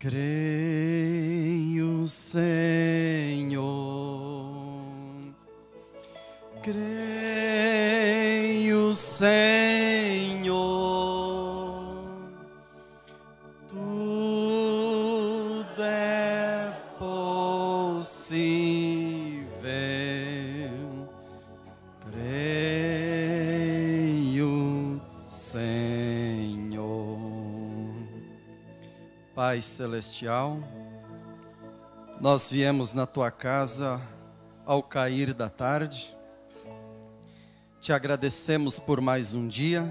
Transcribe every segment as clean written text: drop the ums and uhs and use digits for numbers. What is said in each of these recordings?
Creio, Senhor, creio, Senhor, tudo é possível. Creio, Senhor. Pai Celestial, nós viemos na Tua casa ao cair da tarde. Te agradecemos por mais um dia.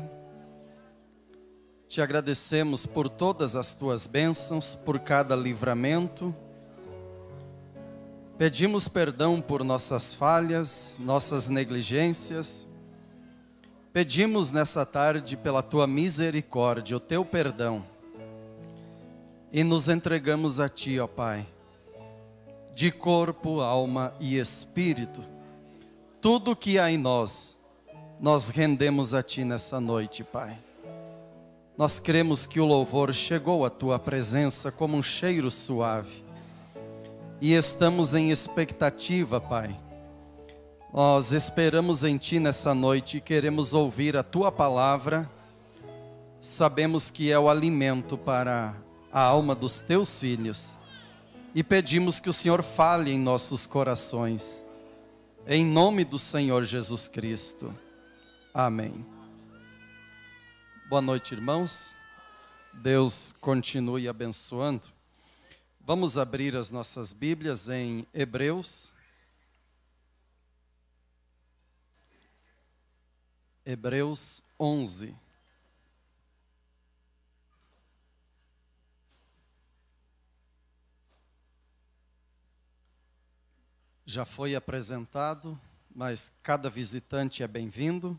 Te agradecemos por todas as Tuas bênçãos, por cada livramento. Pedimos perdão por nossas falhas, nossas negligências. Pedimos nessa tarde pela Tua misericórdia, o Teu perdão. E nos entregamos a Ti, ó Pai, de corpo, alma e espírito. Tudo que há em nós, nós rendemos a Ti nessa noite, Pai. Nós cremos que o louvor chegou à Tua presença como um cheiro suave. E estamos em expectativa, Pai. Nós esperamos em Ti nessa noite e queremos ouvir a Tua palavra. Sabemos que é o alimento para a alma dos Teus filhos. E pedimos que o Senhor fale em nossos corações. Em nome do Senhor Jesus Cristo. Amém. Boa noite, irmãos. Deus continue abençoando. Vamos abrir as nossas Bíblias em Hebreus. Hebreus 11. Já foi apresentado, mas cada visitante é bem-vindo.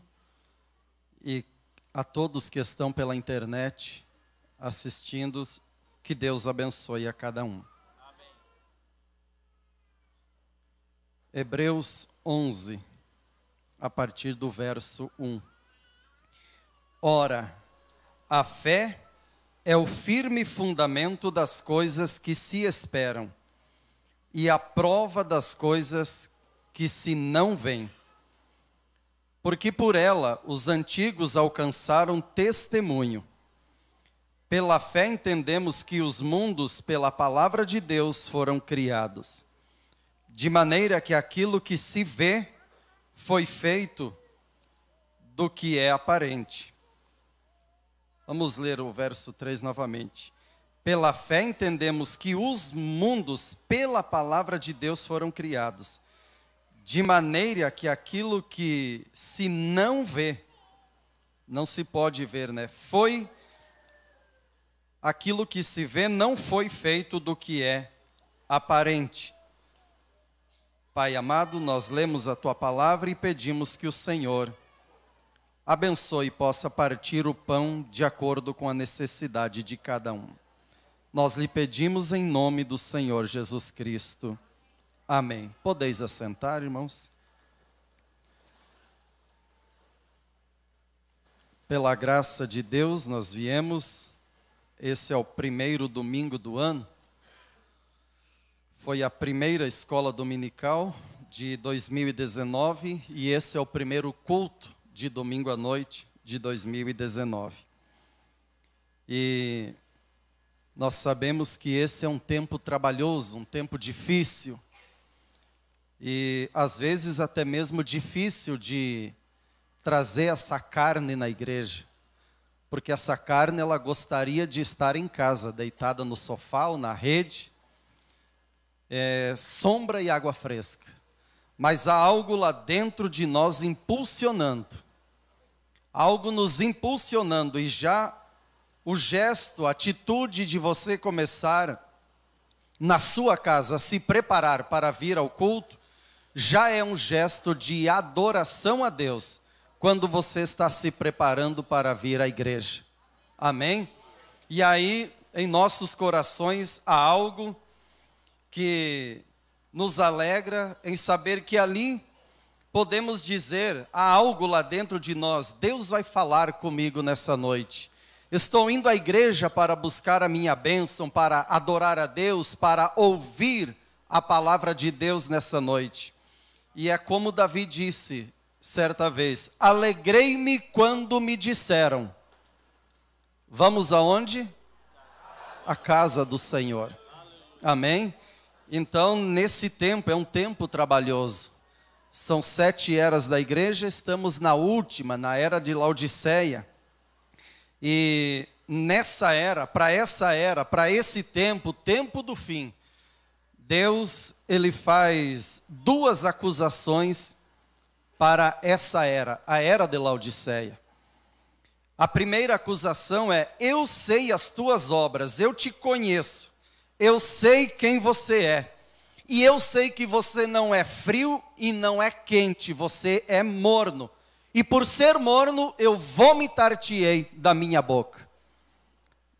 E a todos que estão pela internet assistindo, que Deus abençoe a cada um. Amém. Hebreus 11, a partir do verso 1. Ora, a fé é o firme fundamento das coisas que se esperam e a prova das coisas que se não veem. Porque por ela os antigos alcançaram testemunho. Pela fé entendemos que os mundos pela palavra de Deus foram criados, de maneira que aquilo que se vê foi feito do que é aparente. Vamos ler o verso 3 novamente. Pela fé entendemos que os mundos pela palavra de Deus foram criados, de maneira que aquilo que se não vê, não se pode ver, né? Aquilo que se vê não foi feito do que é aparente. Pai amado, nós lemos a Tua palavra e pedimos que o Senhor abençoe e possa partir o pão de acordo com a necessidade de cada um. Nós lhe pedimos em nome do Senhor Jesus Cristo. Amém. Podeis assentar, irmãos? Pela graça de Deus, nós viemos. Esse é o primeiro domingo do ano. Foi a primeira escola dominical de 2019 e esse é o primeiro culto de domingo à noite de 2019. E nós sabemos que esse é um tempo trabalhoso, um tempo difícil. E às vezes até mesmo difícil de trazer essa carne na igreja. Porque essa carne ela gostaria de estar em casa, deitada no sofá ou na rede, sombra e água fresca. Mas há algo lá dentro de nós impulsionando. Algo nos impulsionando e já o gesto, a atitude de você começar na sua casa a se preparar para vir ao culto, já é um gesto de adoração a Deus, quando você está se preparando para vir à igreja. Amém? E aí, em nossos corações, há algo que nos alegra em saber que ali podemos dizer, há algo lá dentro de nós, Deus vai falar comigo nessa noite. Estou indo à igreja para buscar a minha bênção, para adorar a Deus, para ouvir a palavra de Deus nessa noite. E é como Davi disse certa vez: alegrei-me quando me disseram, vamos aonde? A casa do Senhor. Amém? Então, nesse tempo, é um tempo trabalhoso. São 7 eras da igreja, estamos na última, na era de Laodiceia. E nessa era, para esse tempo, o tempo do fim, Deus, ele faz 2 acusações para essa era, a era de Laodiceia. A primeira acusação é: eu sei as tuas obras, eu te conheço, eu sei quem você é, e eu sei que você não é frio e não é quente, você é morno, e por ser morno eu vomitar-te-ei da minha boca.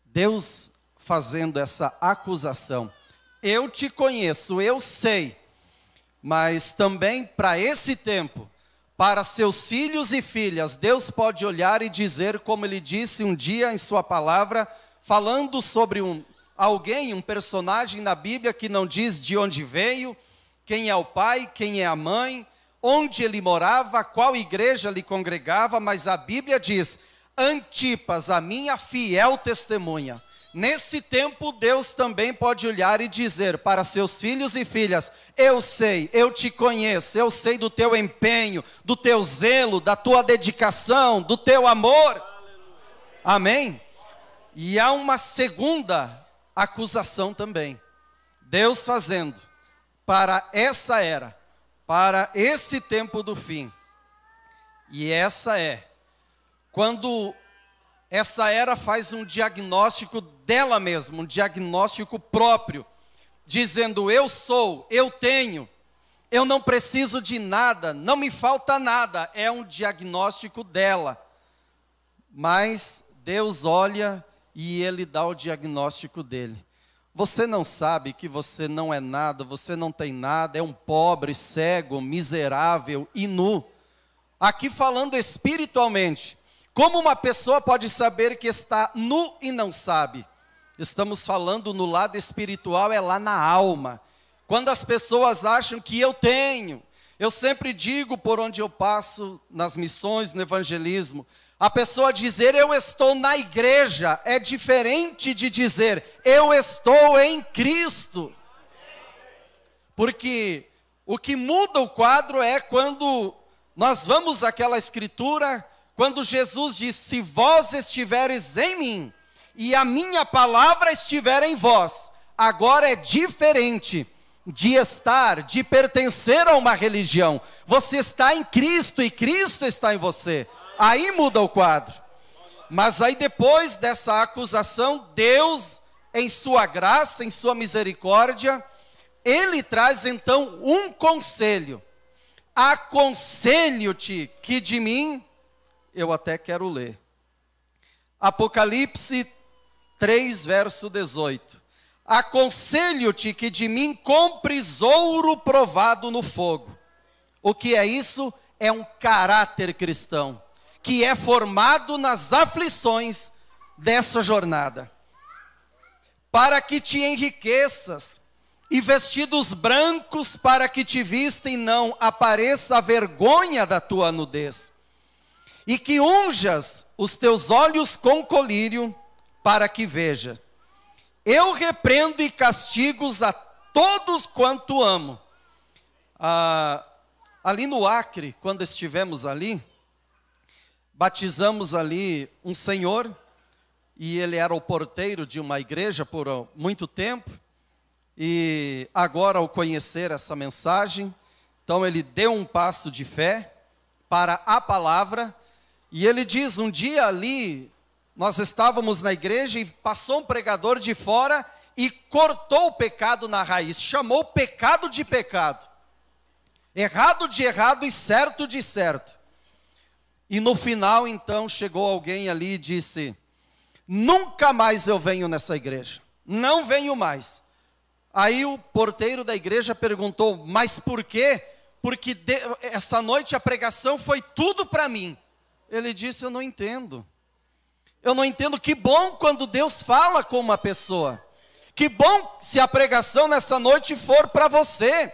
Deus fazendo essa acusação: eu te conheço, eu sei, mas também para esse tempo, para seus filhos e filhas, Deus pode olhar e dizer, como ele disse um dia em sua palavra, falando sobre alguém, um personagem na Bíblia que não diz de onde veio, quem é o pai, quem é a mãe, onde ele morava, qual igreja ele congregava, mas a Bíblia diz: Antipas, a minha fiel testemunha. Nesse tempo, Deus também pode olhar e dizer para seus filhos e filhas: eu sei, eu te conheço, eu sei do teu empenho, do teu zelo, da tua dedicação, do teu amor. Amém? E há uma segunda acusação também. Deus fazendo para essa era, para esse tempo do fim. E essa é quando essa era faz um diagnóstico dela mesma, um diagnóstico próprio, dizendo: eu sou, eu tenho, eu não preciso de nada, não me falta nada. É um diagnóstico dela. Mas Deus olha e Ele dá o diagnóstico dele. Você não sabe que você não é nada, você não tem nada, é um pobre, cego, miserável e nu. Aqui falando espiritualmente, como uma pessoa pode saber que está nu e não sabe? Estamos falando no lado espiritual, é lá na alma. Quando as pessoas acham que eu tenho, eu sempre digo por onde eu passo, nas missões, no evangelismo, a pessoa dizer eu estou na igreja é diferente de dizer eu estou em Cristo. Porque o que muda o quadro é quando nós vamos àquela escritura, quando Jesus diz: se vós estiveres em mim, e a minha palavra estiver em vós. Agora é diferente de estar, de pertencer a uma religião. Você está em Cristo e Cristo está em você. Aí muda o quadro. Mas aí depois dessa acusação, Deus, em sua graça, em sua misericórdia, Ele traz então um conselho. Aconselho-te que de mim, eu até quero ler. Apocalipse 3, verso 18. Aconselho-te que de mim compres ouro provado no fogo. O que é isso? É um caráter cristão, que é formado nas aflições dessa jornada. Para que te enriqueças, e vestidos brancos para que te vista e não apareça a vergonha da tua nudez. E que unjas os teus olhos com colírio, para que veja. Eu repreendo e castigo-os a todos quanto amo. Ali no Acre, quando estivemos ali, batizamos ali um senhor, e ele era o porteiro de uma igreja por muito tempo, e agora ao conhecer essa mensagem, então ele deu um passo de fé para a palavra, e ele diz: um dia ali, nós estávamos na igreja e passou um pregador de fora e cortou o pecado na raiz, chamou o pecado de pecado, errado de errado e certo de certo. E no final então chegou alguém ali e disse: nunca mais eu venho nessa igreja, não venho mais. Aí o porteiro da igreja perguntou: mas por quê? Porque essa noite a pregação foi tudo para mim. Ele disse: eu não entendo. Eu não entendo. Que bom quando Deus fala com uma pessoa. Que bom se a pregação nessa noite for para você.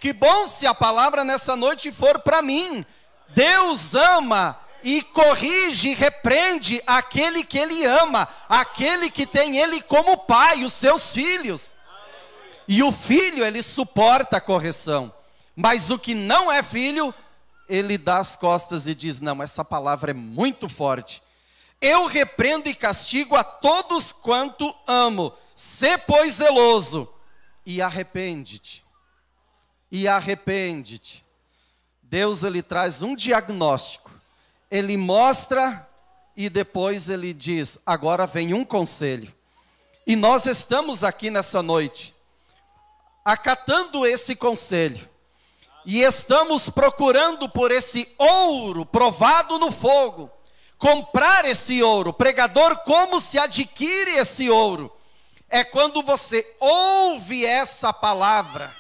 Que bom se a palavra nessa noite for para mim. Deus ama e corrige e repreende aquele que Ele ama, aquele que tem Ele como pai, os seus filhos. E o filho, ele suporta a correção, mas o que não é filho, ele dá as costas e diz: não, essa palavra é muito forte. Eu repreendo e castigo a todos quanto amo. Sê, pois, zeloso e arrepende-te. E arrepende-te. Deus, ele traz um diagnóstico. Ele mostra e depois ele diz: agora vem um conselho. E nós estamos aqui nessa noite, acatando esse conselho. E estamos procurando por esse ouro provado no fogo. Comprar esse ouro. Pregador, como se adquire esse ouro? É quando você ouve essa palavra.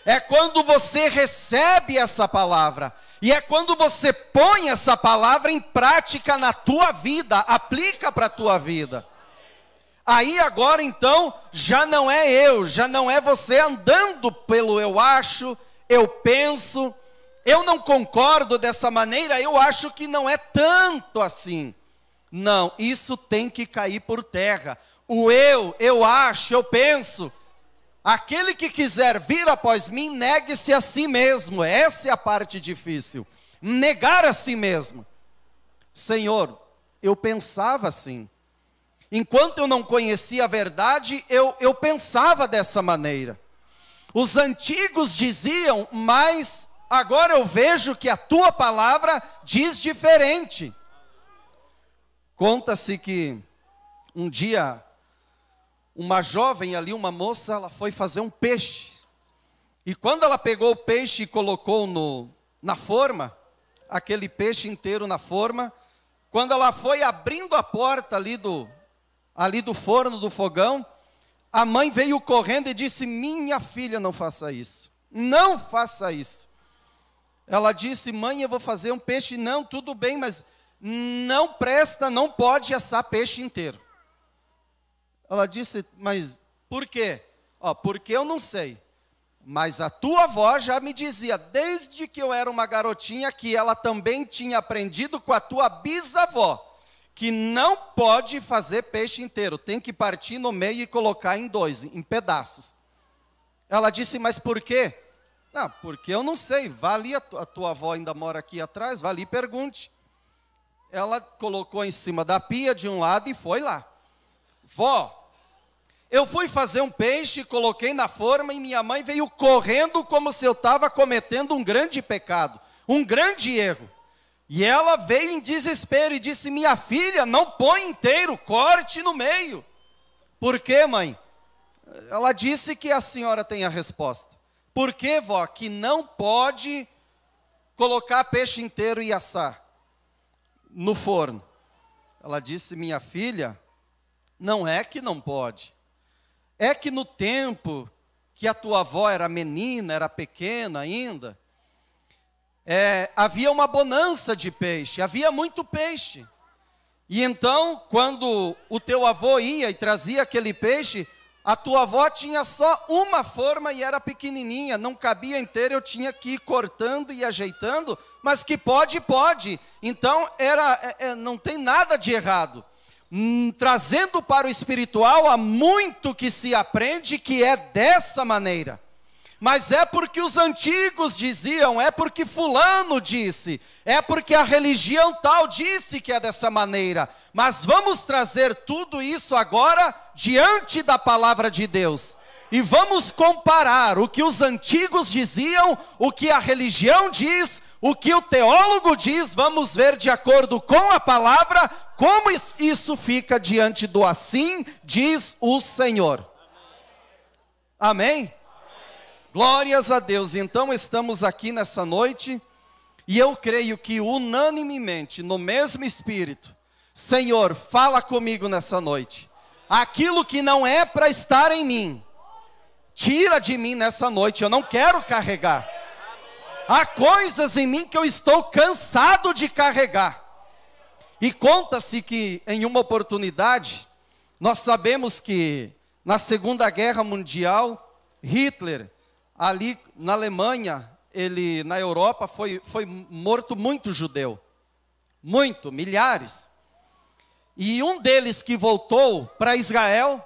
É quando você recebe essa palavra. E é quando você põe essa palavra em prática na tua vida. Aplica para a tua vida. Aí agora então, já não é eu, já não é você andando pelo eu acho, eu penso, eu não concordo dessa maneira, eu acho que não é tanto assim. Não, isso tem que cair por terra. O eu acho, eu penso. Aquele que quiser vir após mim, negue-se a si mesmo. Essa é a parte difícil. Negar a si mesmo. Senhor, eu pensava assim. Enquanto eu não conhecia a verdade, eu pensava dessa maneira. Os antigos diziam, mas agora eu vejo que a tua palavra diz diferente. Conta-se que um dia, uma jovem ali, uma moça, ela foi fazer um peixe. E quando ela pegou o peixe e colocou na forma, aquele peixe inteiro na forma, quando ela foi abrindo a porta ali do forno, do fogão, a mãe veio correndo e disse: minha filha, não faça isso. Não faça isso. Ela disse: mãe, eu vou fazer um peixe. Não, tudo bem, mas não presta, não pode assar peixe inteiro. Ela disse: mas por quê? Porque eu não sei. Mas a tua avó já me dizia, desde que eu era uma garotinha, que ela também tinha aprendido com a tua bisavó, que não pode fazer peixe inteiro, tem que partir no meio e colocar em dois, em pedaços. Ela disse: mas por quê? Não, porque eu não sei, vá ali, a tua avó ainda mora aqui atrás, vá ali e pergunte. Ela colocou em cima da pia de um lado e foi lá. Vó, eu fui fazer um peixe, coloquei na forma e minha mãe veio correndo como se eu estava cometendo um grande pecado, um grande erro. E ela veio em desespero e disse: minha filha, não põe inteiro, corte no meio. Por quê, mãe? Ela disse que a senhora tem a resposta. Por quê, vó? Que não pode colocar peixe inteiro e assar no forno. Ela disse: minha filha, não é que não pode. É que no tempo que a tua avó era menina, era pequena ainda, havia uma bonança de peixe, havia muito peixe. E então, quando o teu avô ia e trazia aquele peixe, a tua avó tinha só uma forma e era pequenininha, não cabia inteira, eu tinha que ir cortando e ajeitando, mas que pode. Então, não tem nada de errado. Trazendo para o espiritual, há muito que se aprende que é dessa maneira. Mas é porque os antigos diziam, é porque fulano disse, é porque a religião tal disse que é dessa maneira. Mas vamos trazer tudo isso agora diante da palavra de Deus. E vamos comparar o que os antigos diziam, o que a religião diz, o que o teólogo diz. Vamos ver de acordo com a palavra, como isso fica diante do assim diz o Senhor. Amém? Glórias a Deus. Então estamos aqui nessa noite e eu creio que unanimemente, no mesmo espírito, Senhor, fala comigo nessa noite. Aquilo que não é para estar em mim, tira de mim nessa noite, eu não quero carregar. Há coisas em mim que eu estou cansado de carregar. E conta-se que em uma oportunidade, nós sabemos que na Segunda Guerra Mundial, Hitler, ali na Alemanha, na Europa, foi morto muito judeu. Muito, milhares. E um deles que voltou para Israel,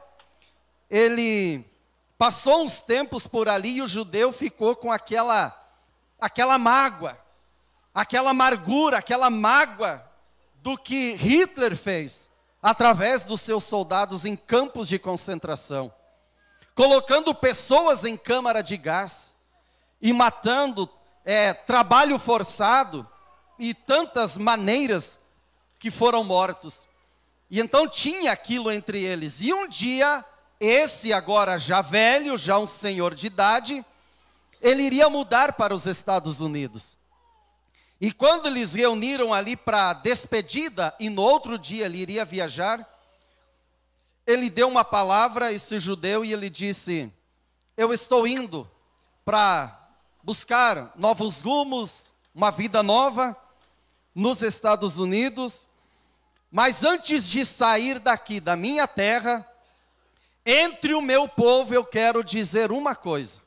ele passou uns tempos por ali e o judeu ficou com aquela mágoa, aquela amargura, aquela mágoa do que Hitler fez através dos seus soldados em campos de concentração, colocando pessoas em câmara de gás e matando, trabalho forçado e tantas maneiras que foram mortos. E então tinha aquilo entre eles. E um dia, esse agora já velho, já um senhor de idade, ele iria mudar para os Estados Unidos. E quando eles reuniram ali para despedida, e no outro dia ele iria viajar, ele deu uma palavra a esse judeu e ele disse: eu estou indo para buscar novos rumos, uma vida nova nos Estados Unidos, mas antes de sair daqui, da minha terra, entre o meu povo eu quero dizer uma coisa: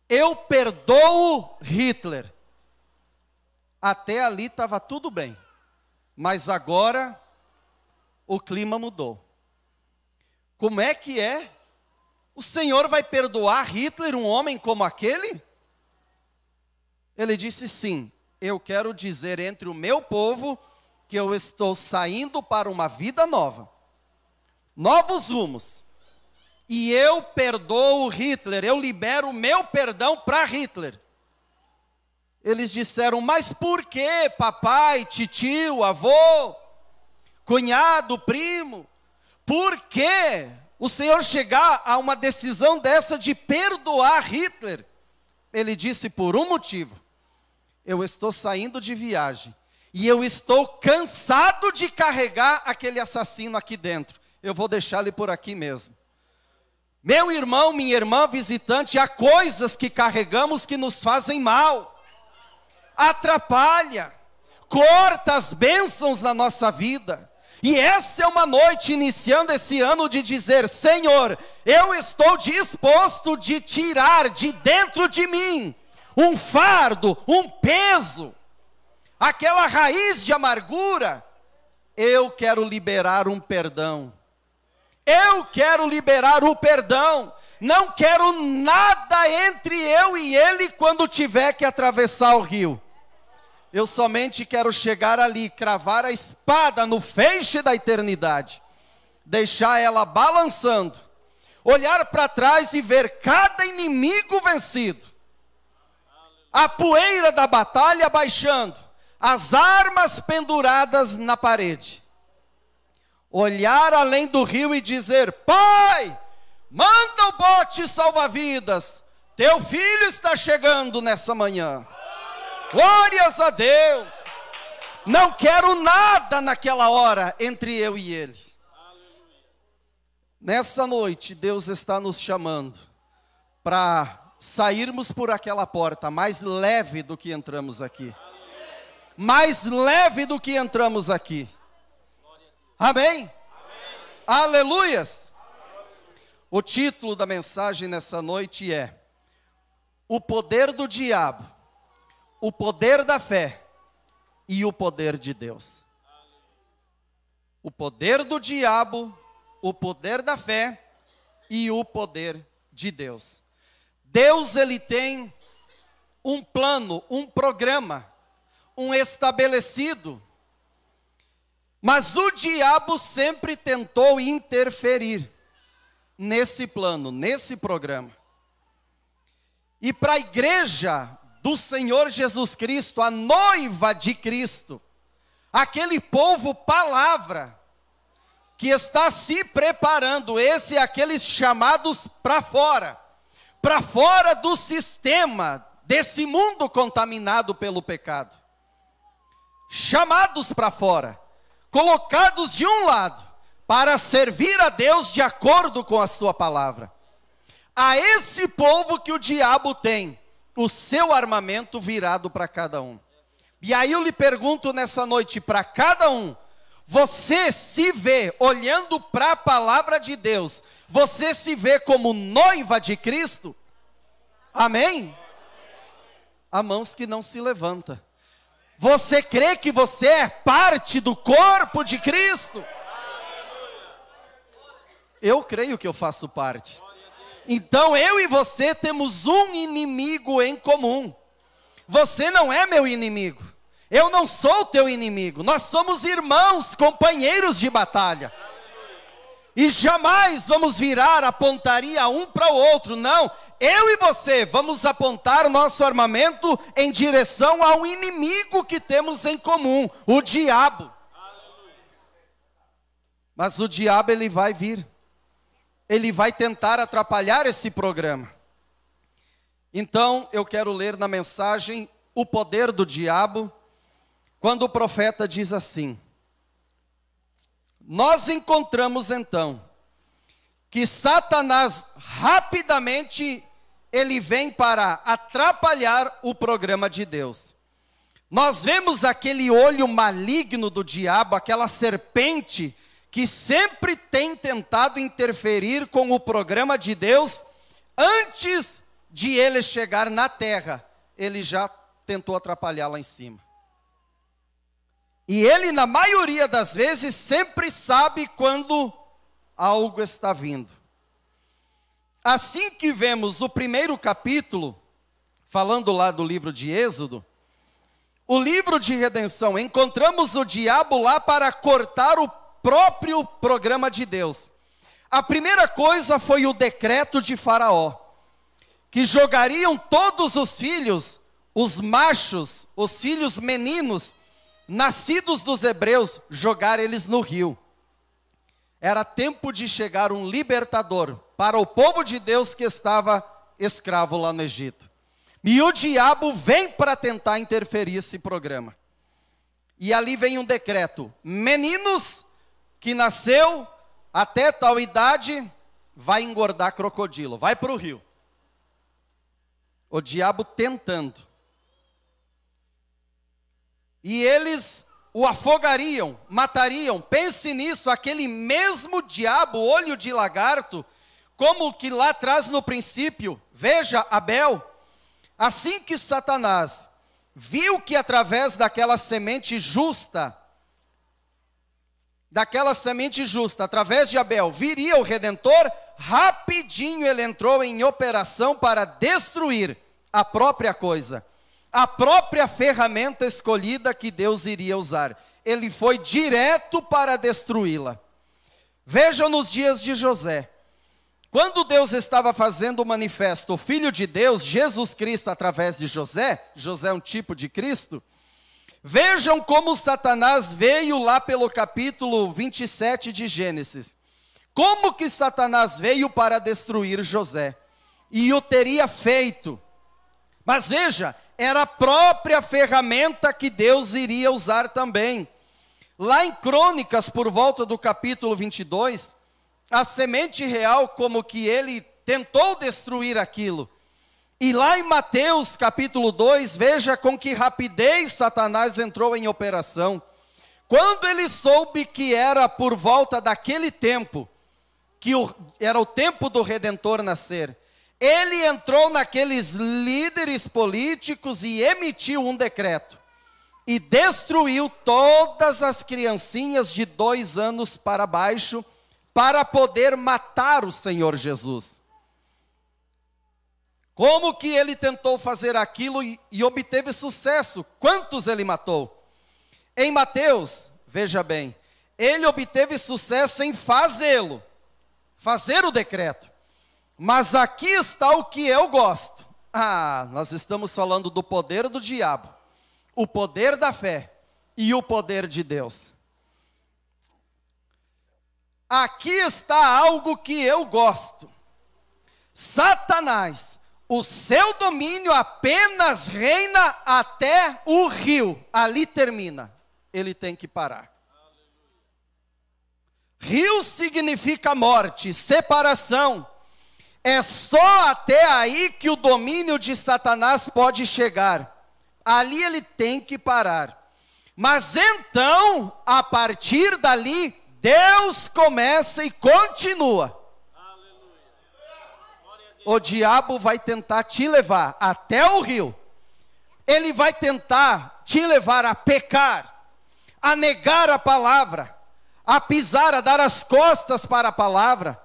eu perdoo Hitler. Até ali estava tudo bem, mas agora o clima mudou. Como é que é? O Senhor vai perdoar Hitler, um homem como aquele? Ele disse: sim, eu quero dizer entre o meu povo que eu estou saindo para uma vida nova, novos rumos, e eu perdoo Hitler, eu libero o meu perdão para Hitler. Eles disseram: mas por que, papai, titio, avô, cunhado, primo? Por que o Senhor chegar a uma decisão dessa de perdoar Hitler? Ele disse: por um motivo. Eu estou saindo de viagem e eu estou cansado de carregar aquele assassino aqui dentro. Eu vou deixar ele por aqui mesmo. Meu irmão, minha irmã visitante, há coisas que carregamos que nos fazem mal, atrapalha, corta as bênçãos na nossa vida. E essa é uma noite, iniciando esse ano, de dizer: Senhor, eu estou disposto de tirar de dentro de mim um fardo, um peso, aquela raiz de amargura. Eu quero liberar um perdão. Eu quero liberar o perdão. Não quero nada entre eu e ele quando tiver que atravessar o rio. Eu somente quero chegar ali, cravar a espada no feixe da eternidade, deixar ela balançando, olhar para trás e ver cada inimigo vencido, a poeira da batalha baixando, as armas penduradas na parede, olhar além do rio e dizer: Pai, manda o bote salva-vidas, teu filho está chegando nessa manhã. Glórias a Deus. Não quero nada naquela hora entre eu e ele. Nessa noite, Deus está nos chamando para sairmos por aquela porta mais leve do que entramos aqui. Mais leve do que entramos aqui. Amém? Aleluias. O título da mensagem nessa noite é: o poder do diabo, o poder da fé e o poder de Deus. O poder do diabo, o poder da fé e o poder de Deus. Deus, ele tem um plano, um programa, um estabelecido. Mas o diabo sempre tentou interferir nesse plano, nesse programa. E para a igreja do Senhor Jesus Cristo, a noiva de Cristo, aquele povo palavra, que está se preparando, esse é aqueles chamados para fora do sistema, desse mundo contaminado pelo pecado. Chamados para fora, colocados de um lado, para servir a Deus de acordo com a sua palavra. A esse povo que o diabo tem o seu armamento virado para cada um. E aí eu lhe pergunto nessa noite, para cada um, Você se vê, olhando para a palavra de Deus, você se vê como noiva de Cristo? Amém? Há mãos que não se levantam. Você crê que você é parte do corpo de Cristo? Eu creio que eu faço parte. Então eu e você temos um inimigo em comum. Você não é meu inimigo. Eu não sou teu inimigo. Nós somos irmãos, companheiros de batalha. E jamais vamos virar a pontaria um para o outro. Não, eu e você vamos apontar o nosso armamento em direção a um inimigo que temos em comum, o diabo. Mas o diabo, ele vai vir. Ele vai tentar atrapalhar esse programa. Então, eu quero ler na mensagem o poder do diabo, quando o profeta diz assim: nós encontramos então que Satanás rapidamente ele vem para atrapalhar o programa de Deus. Nós vemos aquele olho maligno do diabo, aquela serpente que sempre tem tentado interferir com o programa de Deus. Antes de ele chegar na terra, ele já tentou atrapalhar lá em cima. E ele, na maioria das vezes, sempre sabe quando algo está vindo. Assim que vemos o primeiro capítulo, falando lá do livro de Êxodo, o livro de redenção, encontramos o diabo lá para cortar o próprio programa de Deus. A primeira coisa foi o decreto de Faraó, que jogariam todos os filhos, os machos, os filhos meninos, nascidos dos hebreus, jogar eles no rio. Era tempo de chegar um libertador para o povo de Deus que estava escravo lá no Egito. E o diabo vem para tentar interferir esse programa. E ali vem um decreto: meninos que nasceu até tal idade, vai engordar crocodilo, vai para o rio. O diabo tentando. E eles o afogariam, matariam. Pense nisso, aquele mesmo diabo, olho de lagarto, como que lá atrás no princípio, veja Abel. Assim que Satanás viu que através daquela semente justa, através de Abel, viria o Redentor, rapidinho ele entrou em operação para destruir a própria coisa, a própria ferramenta escolhida que Deus iria usar. Ele foi direto para destruí-la. Vejam nos dias de José. Quando Deus estava fazendo o manifesto, o Filho de Deus, Jesus Cristo, através de José, José é um tipo de Cristo. Vejam como Satanás veio lá pelo capítulo 27 de Gênesis. Como que Satanás veio para destruir José? E o teria feito. Mas veja, era a própria ferramenta que Deus iria usar também. Lá em Crônicas, por volta do capítulo 22, a semente real, como que ele tentou destruir aquilo. E lá em Mateus capítulo 2, veja com que rapidez Satanás entrou em operação. Quando ele soube que era por volta daquele tempo, que era o tempo do Redentor nascer, ele entrou naqueles líderes políticos e emitiu um decreto. E destruiu todas as criancinhas de 2 anos para baixo, para poder matar o Senhor Jesus. Como que ele tentou fazer aquilo e obteve sucesso? Quantos ele matou? Em Mateus, veja bem, ele obteve sucesso em fazer o decreto. Mas aqui está o que eu gosto. Nós estamos falando do poder do diabo, o poder da fé e o poder de Deus. Aqui está algo que eu gosto. Satanás, o seu domínio apenas reina até o rio. Ali termina. Ele tem que parar. Rio significa morte, separação. É só até aí que o domínio de Satanás pode chegar. Ali ele tem que parar. Mas então, a partir dali, Deus começa e continua. O diabo vai tentar te levar até o rio. Ele vai tentar te levar a pecar, a negar a palavra, a pisar, a dar as costas para a palavra.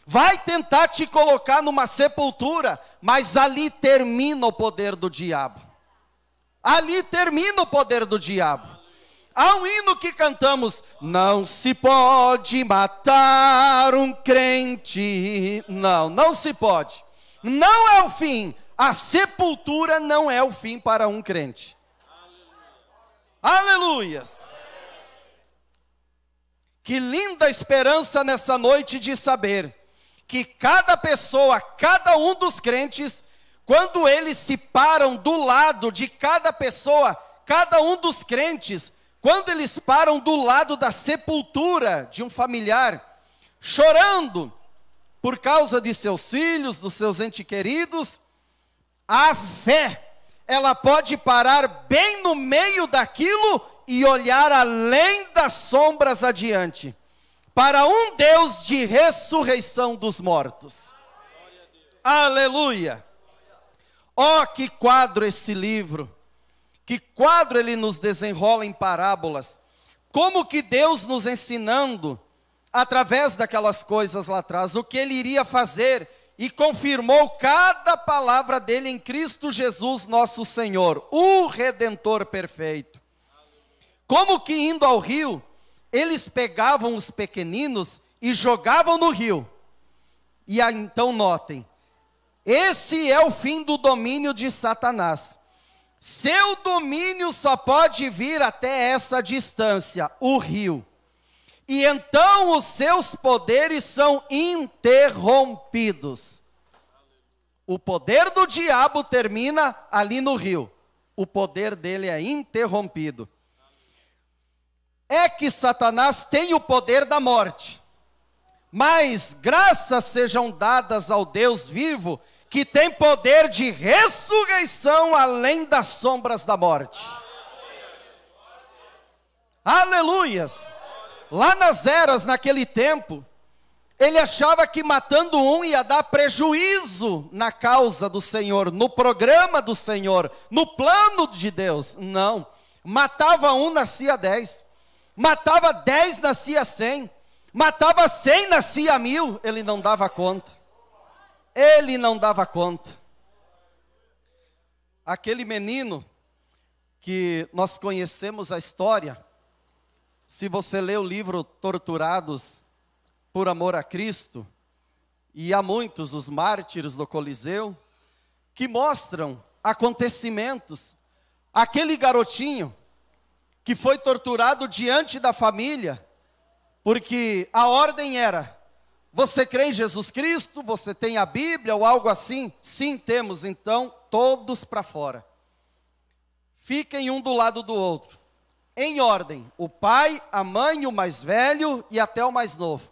Vai tentar te colocar numa sepultura, mas ali termina o poder do diabo. Ali termina o poder do diabo. Há um hino que cantamos: não se pode matar um crente. Não, não se pode. Não é o fim. A sepultura não é o fim para um crente. Aleluias. Que linda esperança nessa noite de saber que cada pessoa, cada um dos crentes, quando eles se param do lado de cada pessoa, cada um dos crentes, quando eles param do lado da sepultura de um familiar, chorando por causa de seus filhos, dos seus entes queridos, a fé, ela pode parar bem no meio daquilo e olhar além das sombras adiante, para um Deus de ressurreição dos mortos. Aleluia! Oh, que quadro esse livro! Que quadro ele nos desenrola em parábolas. Como que Deus nos ensinando, através daquelas coisas lá atrás, o que ele iria fazer, e confirmou cada palavra dele em Cristo Jesus nosso Senhor, o Redentor perfeito. Como que indo ao rio, eles pegavam os pequeninos e jogavam no rio. E aí, então notem, esse é o fim do domínio de Satanás. Seu domínio só pode vir até essa distância, o rio. E então os seus poderes são interrompidos. O poder do diabo termina ali no rio. O poder dele é interrompido. É que Satanás tem o poder da morte. Mas graças sejam dadas ao Deus vivo, que tem poder de ressurreição além das sombras da morte. Aleluias! Lá nas eras, naquele tempo, ele achava que matando um ia dar prejuízo na causa do Senhor, no programa do Senhor, no plano de Deus. Não, matava um, nascia 10. Matava 10, nascia 100. Matava 100, nascia 1000. Ele não dava conta. Ele não dava conta. Aquele menino que nós conhecemos a história, se você lê o livro Torturados por Amor a Cristo, e há muitos, os mártires do Coliseu, que mostram acontecimentos. Aquele garotinho que foi torturado diante da família, porque a ordem era: você crê em Jesus Cristo? Você tem a Bíblia ou algo assim? Sim, temos. Então, todos para fora. Fiquem um do lado do outro. Em ordem, o pai, a mãe, o mais velho e até o mais novo.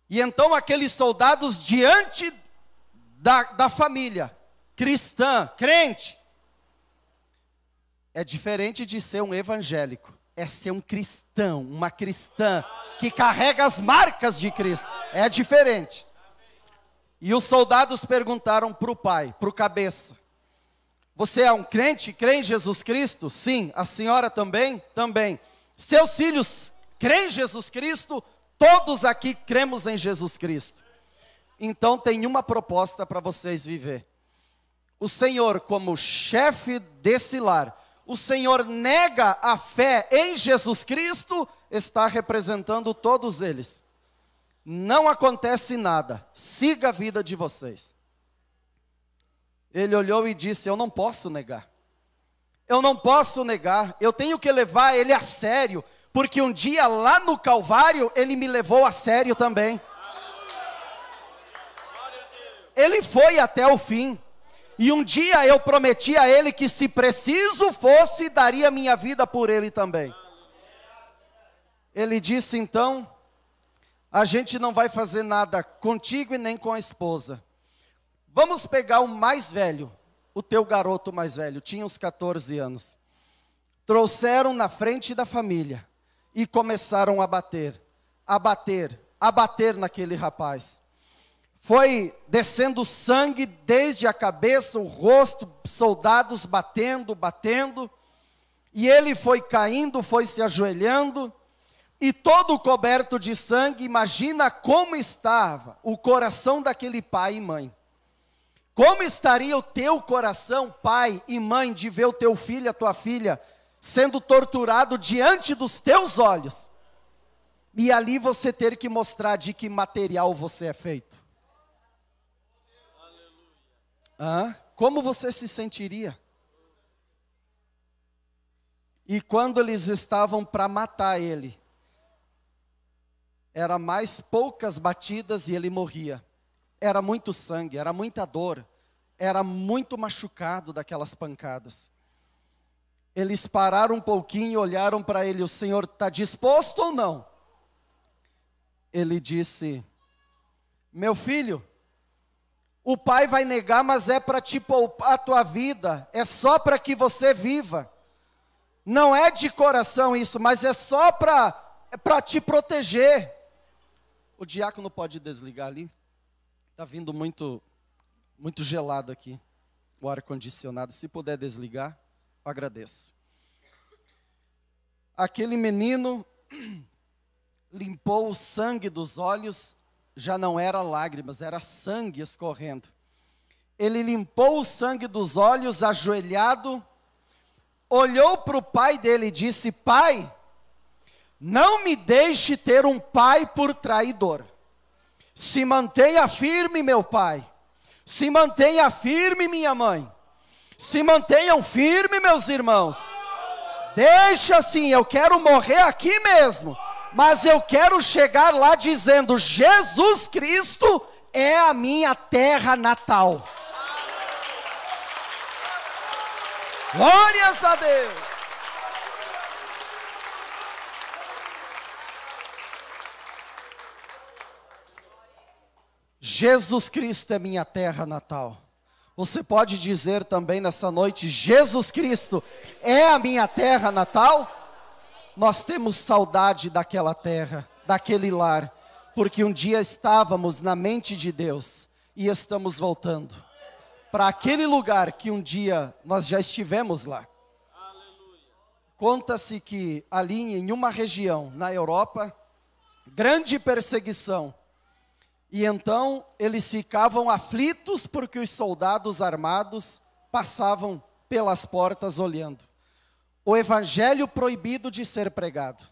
E então aqueles soldados diante da família cristã, crente, é diferente de ser um evangélico. É ser um cristão, uma cristã que carrega as marcas de Cristo. É diferente. E os soldados perguntaram para o pai, para o cabeça: você é um crente? Crê em Jesus Cristo? Sim. A senhora também? Também. Seus filhos creem em Jesus Cristo? Todos aqui cremos em Jesus Cristo. Então tem uma proposta para vocês viver. O Senhor, como chefe desse lar, o Senhor nega a fé em Jesus Cristo, está representando todos eles. Não acontece nada, siga a vida de vocês. Ele olhou e disse: eu não posso negar. Eu não posso negar, eu tenho que levar ele a sério, porque um dia lá no Calvário, ele me levou a sério também. Ele foi até o fim. E um dia eu prometi a ele que se preciso fosse, daria minha vida por ele também. Ele disse então: a gente não vai fazer nada contigo e nem com a esposa. Vamos pegar o mais velho, o teu garoto mais velho, tinha uns 14 anos. trouxeram na frente da família e começaram a bater naquele rapaz. Foi descendo sangue desde a cabeça, o rosto, soldados batendo, e ele foi caindo, foi se ajoelhando, e todo coberto de sangue. Imagina como estava o coração daquele pai e mãe. Como estaria o teu coração, pai e mãe, de ver o teu filho, a tua filha, sendo torturado diante dos teus olhos, e ali você ter que mostrar de que material você é feito? Como você se sentiria? E quando eles estavam para matar ele, era mais poucas batidas e ele morria. Era muito sangue, era muita dor, era muito machucado daquelas pancadas. Eles pararam um pouquinho e olharam para ele: o Senhor está disposto ou não? Ele disse: meu filho, o pai vai negar, mas é para te poupar a tua vida, é só para que você viva. Não é de coração isso, mas é só para te proteger. O diácono pode desligar ali? Está vindo muito gelado aqui, o ar-condicionado. Se puder desligar, eu agradeço. Aquele menino limpou o sangue dos olhos, já não era lágrimas, era sangue escorrendo. Ele limpou o sangue dos olhos, ajoelhado, olhou para o pai dele e disse: pai, não me deixe ter um pai por traidor. Se mantenha firme, meu pai. Se mantenha firme, minha mãe. Se mantenham firme, meus irmãos. Deixa assim, eu quero morrer aqui mesmo, mas eu quero chegar lá dizendo: Jesus Cristo é a minha terra natal. Glórias a Deus. Jesus Cristo é minha terra natal. Você pode dizer também nessa noite: Jesus Cristo é a minha terra natal? Nós temos saudade daquela terra, daquele lar, porque um dia estávamos na mente de Deus e estamos voltando para aquele lugar que um dia nós já estivemos lá. Conta-se que ali em uma região na Europa, grande perseguição. E então eles ficavam aflitos porque os soldados armados passavam pelas portas olhando. O evangelho proibido de ser pregado.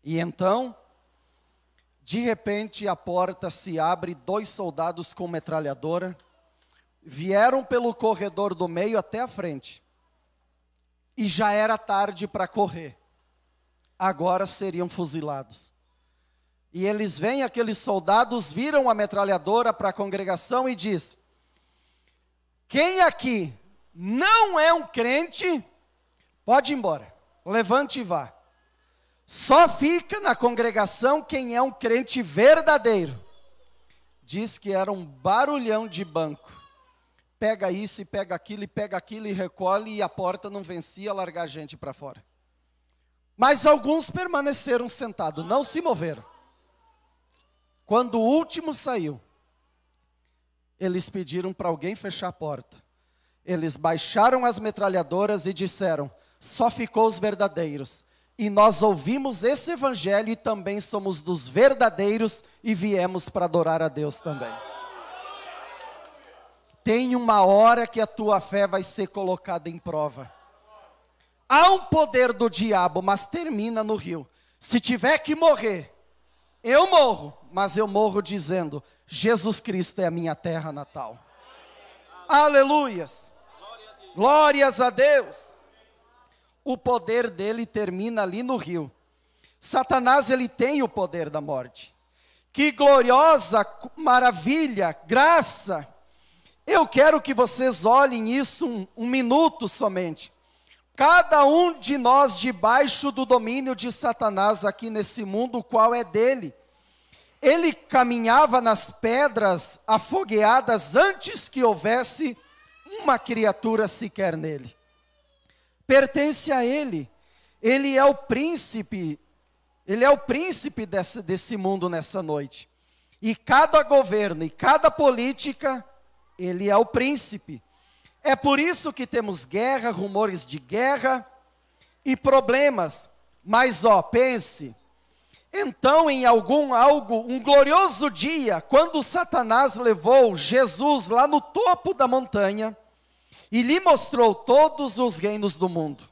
E então, de repente, a porta se abre, 2 soldados com metralhadora vieram pelo corredor do meio até a frente. E já era tarde para correr. Agora seriam fuzilados. E eles vêm, aqueles soldados, viram a metralhadora para a congregação e diz: quem aqui não é um crente, pode ir embora, levante e vá. Só fica na congregação quem é um crente verdadeiro. Diz que era um barulhão de banco. Pega isso e pega aquilo e recolhe, e a porta não vencia largar a gente para fora. Mas alguns permaneceram sentados, não se moveram. Quando o último saiu, eles pediram para alguém fechar a porta. Eles baixaram as metralhadoras e disseram: só ficou os verdadeiros. E nós ouvimos esse evangelho e também somos dos verdadeiros e viemos para adorar a Deus também. Tem uma hora que a tua fé vai ser colocada em prova. Há um poder do diabo, mas termina no rio. Se tiver que morrer, eu morro, mas eu morro dizendo: Jesus Cristo é a minha terra natal. Aleluias. Glórias a Deus. O poder dele termina ali no rio. Satanás, ele tem o poder da morte. Que gloriosa maravilha, graça. Eu quero que vocês olhem isso um minuto somente. Cada um de nós debaixo do domínio de Satanás aqui nesse mundo, o qual é dele. Ele caminhava nas pedras afogueadas antes que houvesse uma criatura sequer nele. pertence a Ele. Ele é o príncipe desse mundo nessa noite. E cada governo e cada política, Ele é o príncipe. É por isso que temos guerra, rumores de guerra e problemas. Mas pense, então em um glorioso dia, quando Satanás levou Jesus lá no topo da montanha e lhe mostrou todos os reinos do mundo,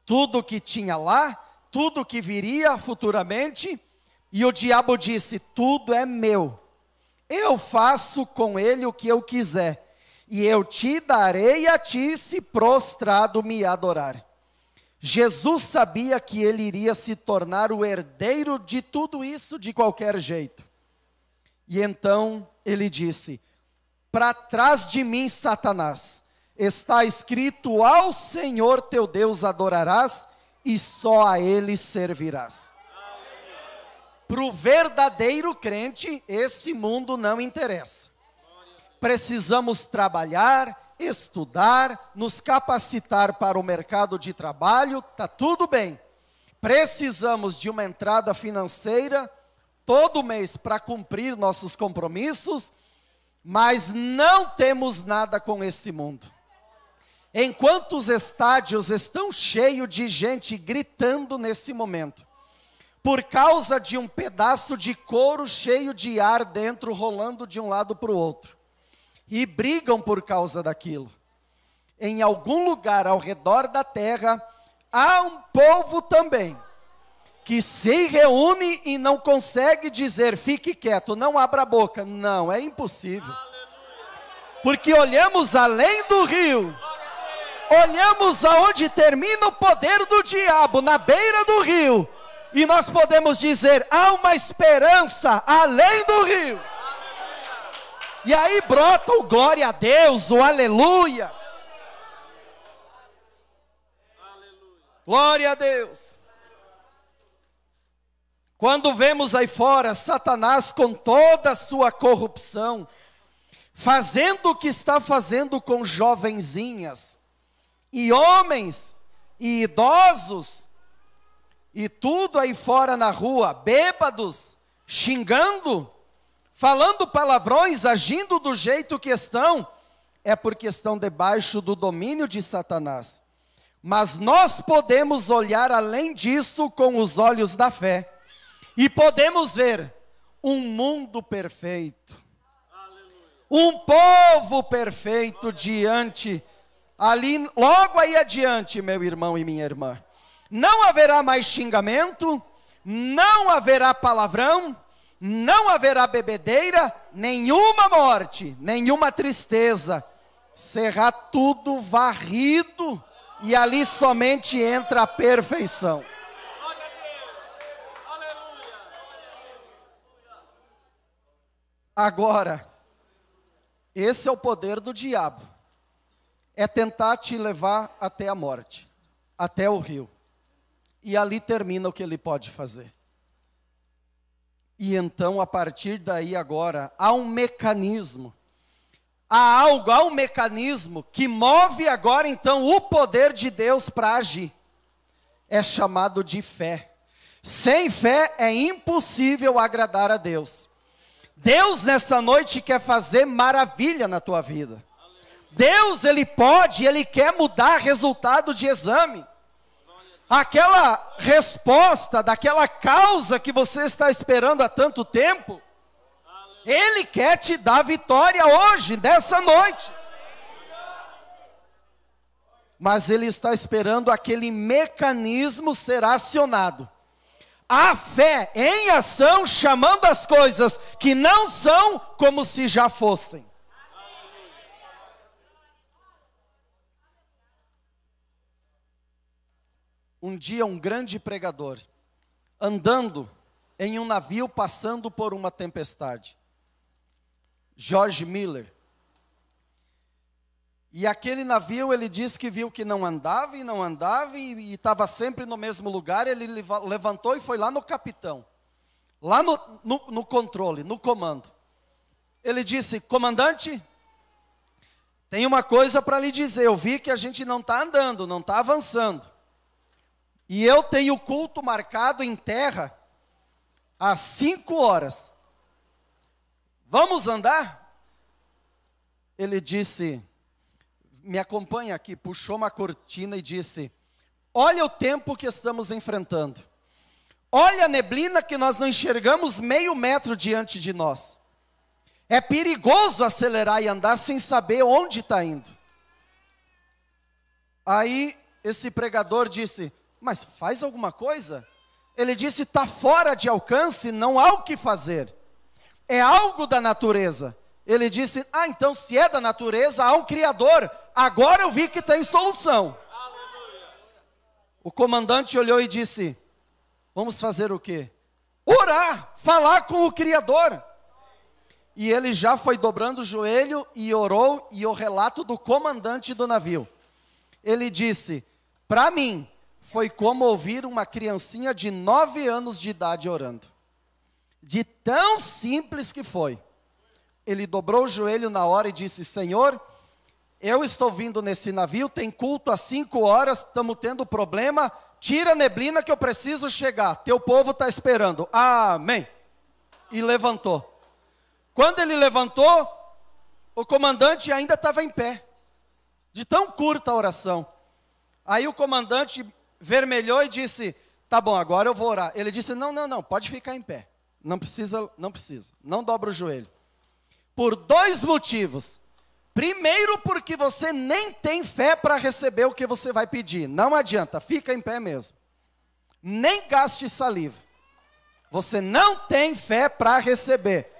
tudo que tinha lá, tudo que viria futuramente, e o diabo disse: tudo é meu, eu faço com ele o que eu quiser, e eu te darei a ti se prostrado me adorar. Jesus sabia que ele iria se tornar o herdeiro de tudo isso de qualquer jeito. E então ele disse: para trás de mim, Satanás, está escrito: ao Senhor teu Deus adorarás e só a Ele servirás. Para o verdadeiro crente, esse mundo não interessa. Precisamos trabalhar, estudar, nos capacitar para o mercado de trabalho, está tudo bem. Precisamos de uma entrada financeira todo mês para cumprir nossos compromissos, mas não temos nada com esse mundo. Enquanto os estádios estão cheios de gente gritando nesse momento, por causa de um pedaço de couro cheio de ar dentro, rolando de um lado para o outro, e brigam por causa daquilo. Em algum lugar ao redor da terra, há um povo também, que se reúne e não consegue dizer: fique quieto, não abra a boca. Não, é impossível. Porque olhamos além do rio, olhamos aonde termina o poder do diabo, na beira do rio, e nós podemos dizer: há uma esperança além do rio. E aí brota o glória a Deus, o aleluia. Glória a Deus. Quando vemos aí fora Satanás com toda a sua corrupção, fazendo o que está fazendo com jovenzinhas, e homens, e idosos, e tudo aí fora na rua, bêbados, xingando, falando palavrões, agindo do jeito que estão, é porque estão debaixo do domínio de Satanás. Mas nós podemos olhar além disso com os olhos da fé, e podemos ver um mundo perfeito, um povo perfeito diante, ali, logo aí adiante, meu irmão e minha irmã. Não haverá mais xingamento, não haverá palavrão, não haverá bebedeira, nenhuma morte, nenhuma tristeza. Será tudo varrido e ali somente entra a perfeição. Agora, esse é o poder do diabo. É tentar te levar até a morte, até o rio. E ali termina o que ele pode fazer. E então, a partir daí agora, há um mecanismo. Há um mecanismo que move agora então o poder de Deus para agir. É chamado de fé. Sem fé é impossível agradar a Deus. Deus nessa noite quer fazer maravilha na tua vida. Deus, Ele pode, Ele quer mudar resultado de exame. Aquela resposta daquela causa que você está esperando há tanto tempo, Ele quer te dar vitória hoje, nessa noite. Mas Ele está esperando aquele mecanismo ser acionado. A fé em ação, chamando as coisas que não são como se já fossem. Um dia um grande pregador, andando em um navio passando por uma tempestade. George Miller. E aquele navio, ele disse que viu que não andava e estava sempre no mesmo lugar. Ele levantou e foi lá no capitão, lá no controle, no comando. Ele disse: comandante, Tem uma coisa para lhe dizer, eu vi que a gente não está andando, não está avançando. E eu tenho culto marcado em terra às 5 horas. Vamos andar? Ele disse, me acompanha aqui, puxou uma cortina e disse, olha o tempo que estamos enfrentando. Olha a neblina que nós não enxergamos meio metro diante de nós. É perigoso acelerar e andar sem saber onde está indo. Aí esse pregador disse, mas faz alguma coisa? Ele disse, está fora de alcance, não há o que fazer. É algo da natureza. Ele disse, então se é da natureza, há um Criador. Agora eu vi que tem solução. Aleluia. O comandante olhou e disse, vamos fazer o quê? Orar, falar com o Criador. E ele já foi dobrando o joelho e orou, e o relato do comandante do navio. Ele disse, para mim, foi como ouvir uma criancinha de 9 anos de idade orando. De tão simples que foi. Ele dobrou o joelho na hora e disse, Senhor, eu estou vindo nesse navio, tem culto às 5 horas, estamos tendo problema, tira a neblina que eu preciso chegar, teu povo está esperando. Amém. E levantou. Quando ele levantou, o comandante ainda estava em pé, de tão curta a oração. Aí o comandante vermelhou e disse, tá bom, agora eu vou orar. Ele disse, não, pode ficar em pé, não precisa, não dobra o joelho. Por 2 motivos. Primeiro, porque você nem tem fé para receber o que você vai pedir, não adianta, fica em pé mesmo. Nem gaste saliva, você não tem fé para receber.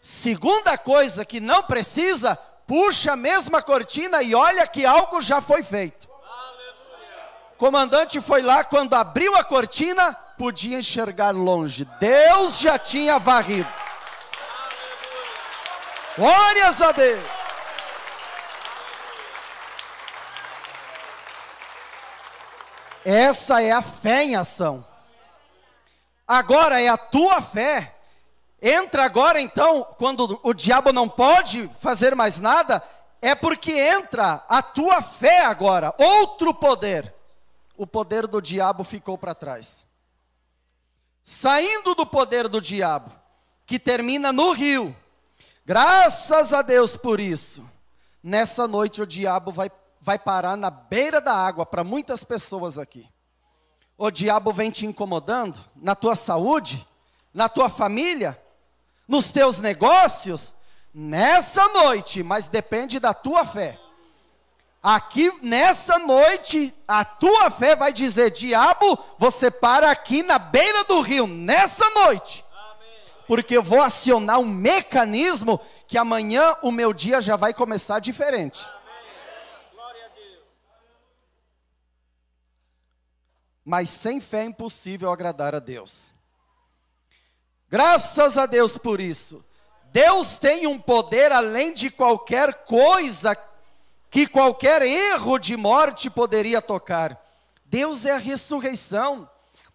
Segunda coisa que não precisa, puxa a mesma cortina e olha que algo já foi feito. Aleluia. O comandante foi lá, quando abriu a cortina, podia enxergar longe. Deus já tinha varrido. Aleluia. Glórias a Deus. Essa é a fé em ação. Agora é a tua fé. Entra agora então, quando o diabo não pode fazer mais nada, é porque entra a tua fé agora, outro poder. O poder do diabo ficou para trás. Saindo do poder do diabo, que termina no rio, graças a Deus por isso, nessa noite o diabo vai parar na beira da água para muitas pessoas aqui. O diabo vem te incomodando na tua saúde, na tua família, nos teus negócios, nessa noite, mas depende da tua fé. Aqui, nessa noite, a tua fé vai dizer, diabo, você para aqui na beira do rio, nessa noite. Amém. Porque eu vou acionar um mecanismo que amanhã o meu dia já vai começar diferente. Amém. Glória a Deus. Mas sem fé é impossível agradar a Deus. Graças a Deus por isso. Deus tem um poder além de qualquer coisa que qualquer erro de morte poderia tocar. Deus é a ressurreição.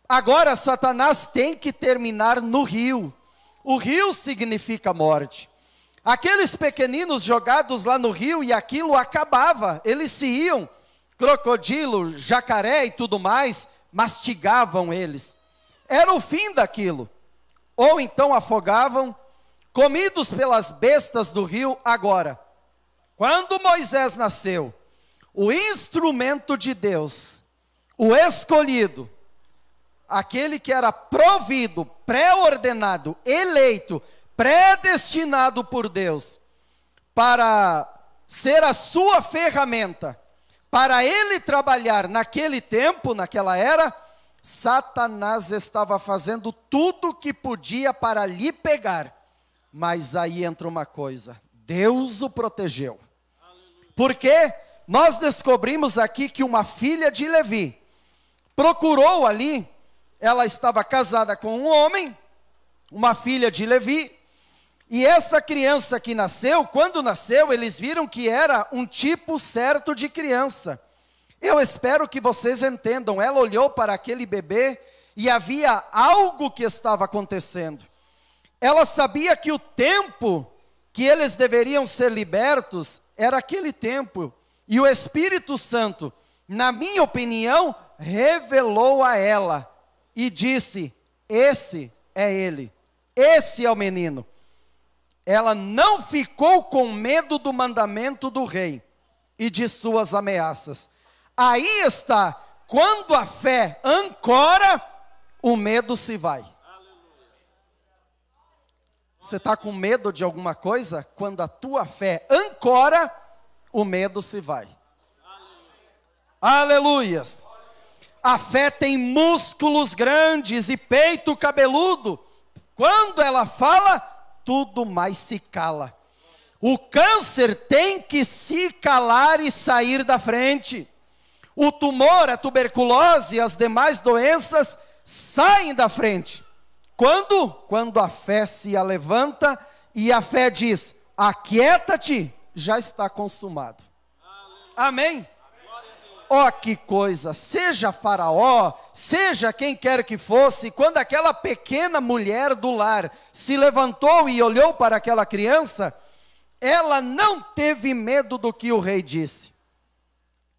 Agora Satanás tem que terminar no rio. O rio significa morte. Aqueles pequeninos jogados lá no rio e aquilo acabava. Eles se iam. Crocodilo, jacaré e tudo mais, mastigavam eles. Era o fim daquilo. Ou então afogavam, comidos pelas bestas do rio. Agora, quando Moisés nasceu, o instrumento de Deus, o escolhido, aquele que era provido, pré-ordenado, eleito, predestinado por Deus, para ser a sua ferramenta, para ele trabalhar naquele tempo, naquela era, Satanás estava fazendo tudo o que podia para lhe pegar. Mas aí entra uma coisa, Deus o protegeu. Porque nós descobrimos aqui que uma filha de Levi procurou ali, ela estava casada com um homem, uma filha de Levi, e essa criança que nasceu, quando nasceu, eles viram que era um tipo certo de criança. Eu espero que vocês entendam, ela olhou para aquele bebê e havia algo que estava acontecendo. Ela sabia que o tempo que eles deveriam ser libertos era aquele tempo, e o Espírito Santo, na minha opinião, revelou a ela, e disse, esse é ele, esse é o menino. Ela não ficou com medo do mandamento do rei, e de suas ameaças. Aí está, quando a fé ancora, o medo se vai. Você está com medo de alguma coisa? Quando a tua fé ancora, o medo se vai. Aleluias. A fé tem músculos grandes e peito cabeludo. Quando ela fala, tudo mais se cala. O câncer tem que se calar e sair da frente. O tumor, a tuberculose e as demais doenças saem da frente. Quando? Quando a fé se levanta e a fé diz, aquieta-te, já está consumado. Amém? Ó, que coisa, seja Faraó, seja quem quer que fosse, quando aquela pequena mulher do lar se levantou e olhou para aquela criança, ela não teve medo do que o rei disse.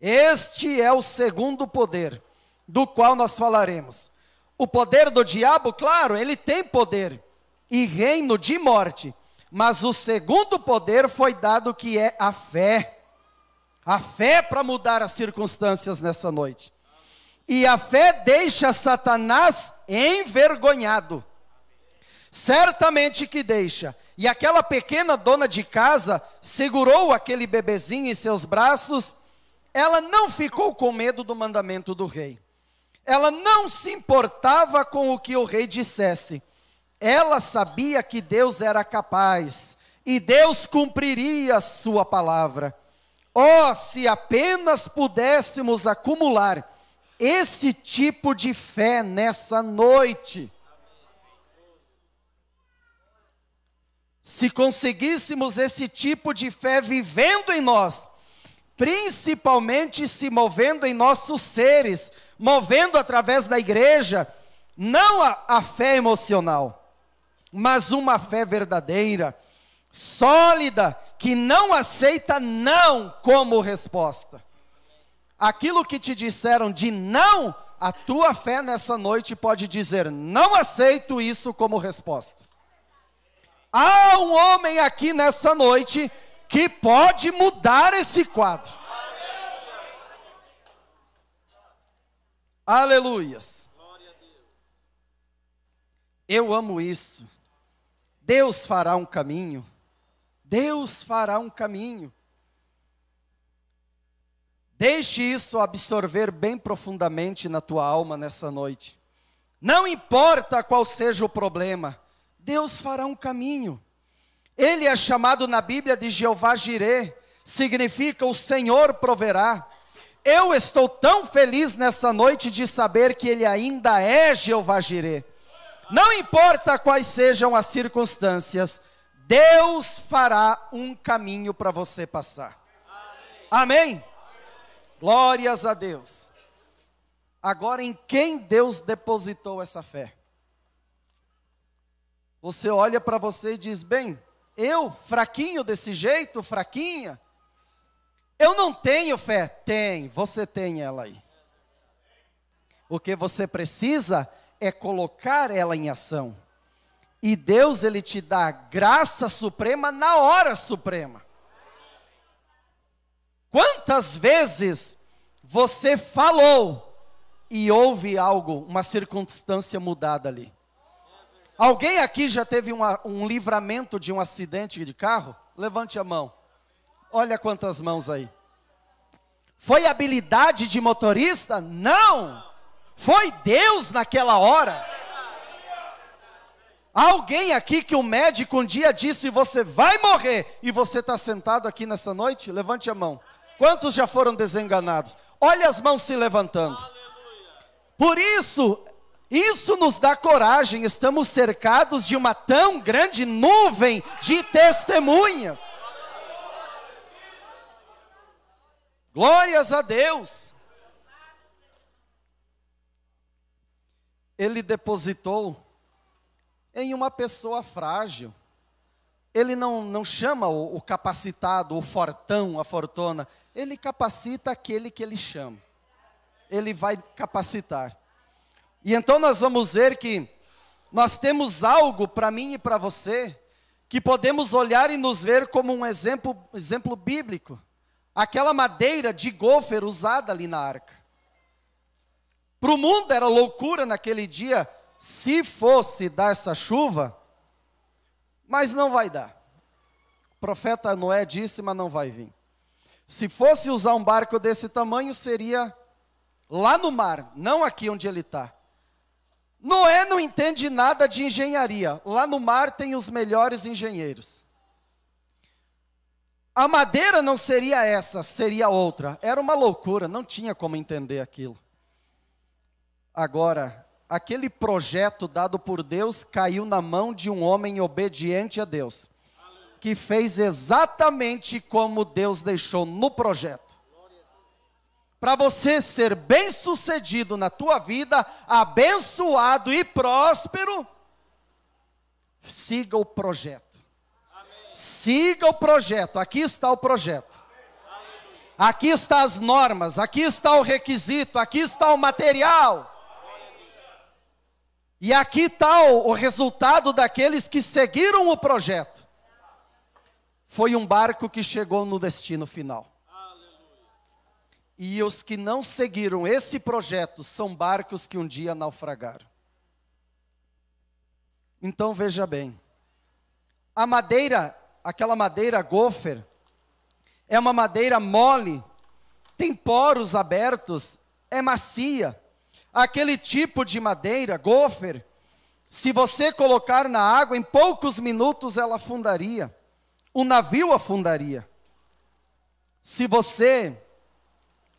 Este é o segundo poder, do qual nós falaremos. O poder do diabo, claro, ele tem poder e reino de morte, mas o segundo poder foi dado, que é a fé. A fé para mudar as circunstâncias nessa noite. E a fé deixa Satanás envergonhado. Certamente que deixa. E aquela pequena dona de casa segurou aquele bebezinho em seus braços. Ela não ficou com medo do mandamento do rei. Ela não se importava com o que o rei dissesse. Ela sabia que Deus era capaz. E Deus cumpriria a sua palavra. Oh, se apenas pudéssemos acumular esse tipo de fé nessa noite. Se conseguíssemos esse tipo de fé vivendo em nós, principalmente se movendo em nossos seres, movendo através da igreja, não a fé emocional, mas uma fé verdadeira, sólida, que não aceita não como resposta. Aquilo que te disseram de não, a tua fé nessa noite pode dizer, não aceito isso como resposta. Há um homem aqui nessa noite que pode mudar esse quadro. Aleluias. Eu amo isso. Deus fará um caminho. Deus fará um caminho. Deixe isso absorver bem profundamente na tua alma nessa noite. Não importa qual seja o problema, Deus fará um caminho. Ele é chamado na Bíblia de Jeová Jirê, significa o Senhor proverá. Eu estou tão feliz nessa noite de saber que Ele ainda é Jeová Jirê. Não importa quais sejam as circunstâncias, Deus fará um caminho para você passar. Amém? Glórias a Deus. Agora, em quem Deus depositou essa fé? Você olha para você e diz, bem, eu, fraquinho desse jeito, fraquinha, eu não tenho fé. Tem, você tem ela aí. O que você precisa é colocar ela em ação. E Deus, Ele te dá a graça suprema na hora suprema. Quantas vezes você falou e houve algo, uma circunstância mudada ali? Alguém aqui já teve um livramento de um acidente de carro? Levante a mão. Olha quantas mãos aí. Foi habilidade de motorista? Não. Foi Deus naquela hora. Alguém aqui que o médico um dia disse, você vai morrer, e você está sentado aqui nessa noite? Levante a mão. Quantos já foram desenganados? Olha as mãos se levantando. Por isso nos dá coragem, estamos cercados de uma tão grande nuvem de testemunhas. Glórias a Deus. Ele depositou em uma pessoa frágil. Ele não chama o capacitado, o fortão, a fortuna. Ele capacita aquele que ele chama. Ele vai capacitar. E então nós vamos ver que nós temos algo para mim e para você, que podemos olhar e nos ver como um exemplo bíblico. Aquela madeira de gofer usada ali na arca. Para o mundo era loucura naquele dia, se fosse dar essa chuva, mas não vai dar. O profeta Noé disse, mas não vai vir. Se fosse usar um barco desse tamanho, seria lá no mar, não aqui onde ele está. Noé não entende nada de engenharia. Lá no mar tem os melhores engenheiros. A madeira não seria essa, seria outra. Era uma loucura, não tinha como entender aquilo. Agora, aquele projeto dado por Deus caiu na mão de um homem obediente a Deus, que fez exatamente como Deus deixou no projeto. Para você ser bem-sucedido na tua vida, abençoado e próspero, siga o projeto. Siga o projeto. Aqui está o projeto. Aqui estão as normas, aqui está o requisito, aqui está o material. E aqui está o resultado daqueles que seguiram o projeto. Foi um barco que chegou no destino final. E os que não seguiram esse projeto são barcos que um dia naufragaram. Então veja bem. A madeira, aquela madeira gofer, é uma madeira mole, tem poros abertos, é macia. Aquele tipo de madeira, gofer, se você colocar na água, em poucos minutos ela afundaria. O navio afundaria. Se você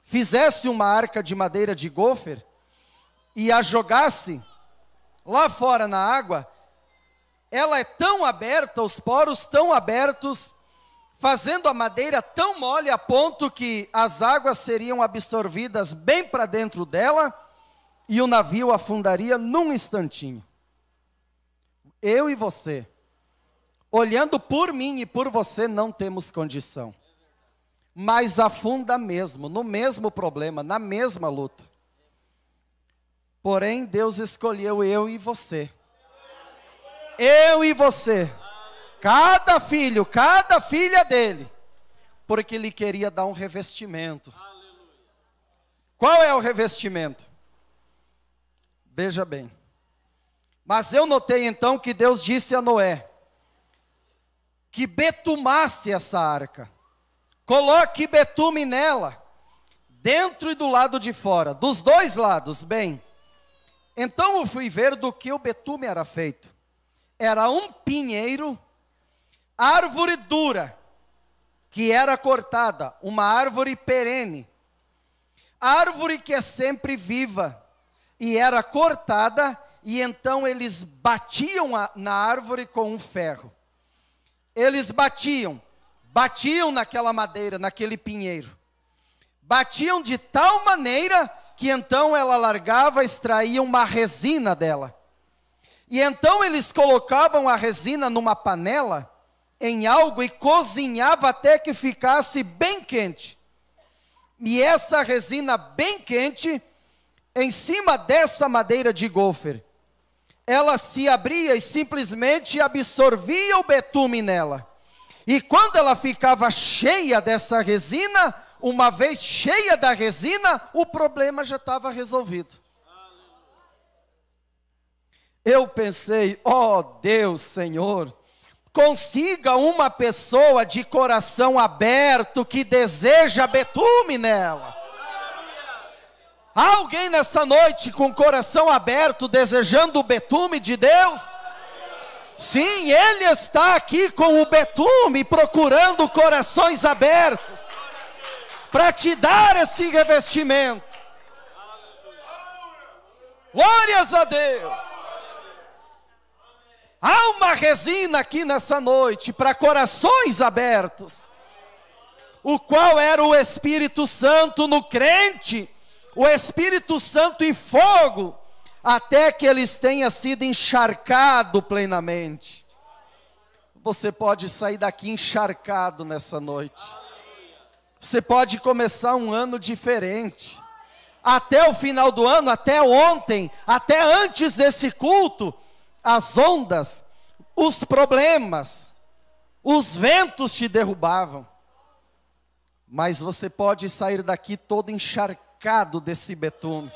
fizesse uma arca de madeira de gofer e a jogasse lá fora na água, ela é tão aberta, os poros tão abertos, fazendo a madeira tão mole a ponto que as águas seriam absorvidas bem para dentro dela, e o navio afundaria num instantinho. Eu e você, olhando por mim e por você, não temos condição. Mas afunda mesmo, no mesmo problema, na mesma luta. Porém, Deus escolheu eu e você. Eu e você. Cada filho, cada filha dele. Porque Ele queria dar um revestimento. Qual é o revestimento? Veja bem. Mas eu notei então que Deus disse a Noé que betumasse essa arca. Coloque betume nela, dentro e do lado de fora, dos dois lados, bem. Então eu fui ver do que o betume era feito. Era um pinheiro, árvore dura, que era cortada, uma árvore perene. Árvore que é sempre viva. E era cortada, e então eles batiam na árvore com um ferro. Eles batiam naquela madeira, naquele pinheiro. Batiam de tal maneira que então ela largava, extraía uma resina dela. E então eles colocavam a resina numa panela, em algo, e cozinhava até que ficasse bem quente. E essa resina bem quente, em cima dessa madeira de gofer, ela se abria e simplesmente absorvia o betume nela. E quando ela ficava cheia dessa resina, uma vez cheia da resina, o problema já estava resolvido. Eu pensei, ó Deus, Senhor, consiga uma pessoa de coração aberto que deseja betume nela. Há alguém nessa noite com o coração aberto, desejando o betume de Deus? Sim, Ele está aqui com o betume, procurando corações abertos, para te dar esse revestimento. Glórias a Deus. Há uma resina aqui nessa noite, para corações abertos, o qual era o Espírito Santo no crente, o Espírito Santo e fogo, até que eles tenham sido encharcados plenamente. você pode sair daqui encharcado nessa noite. Você pode começar um ano diferente. Até o final do ano, até ontem, até antes desse culto, as ondas, os problemas, os ventos te derrubavam. Mas você pode sair daqui todo encharcado desse betume.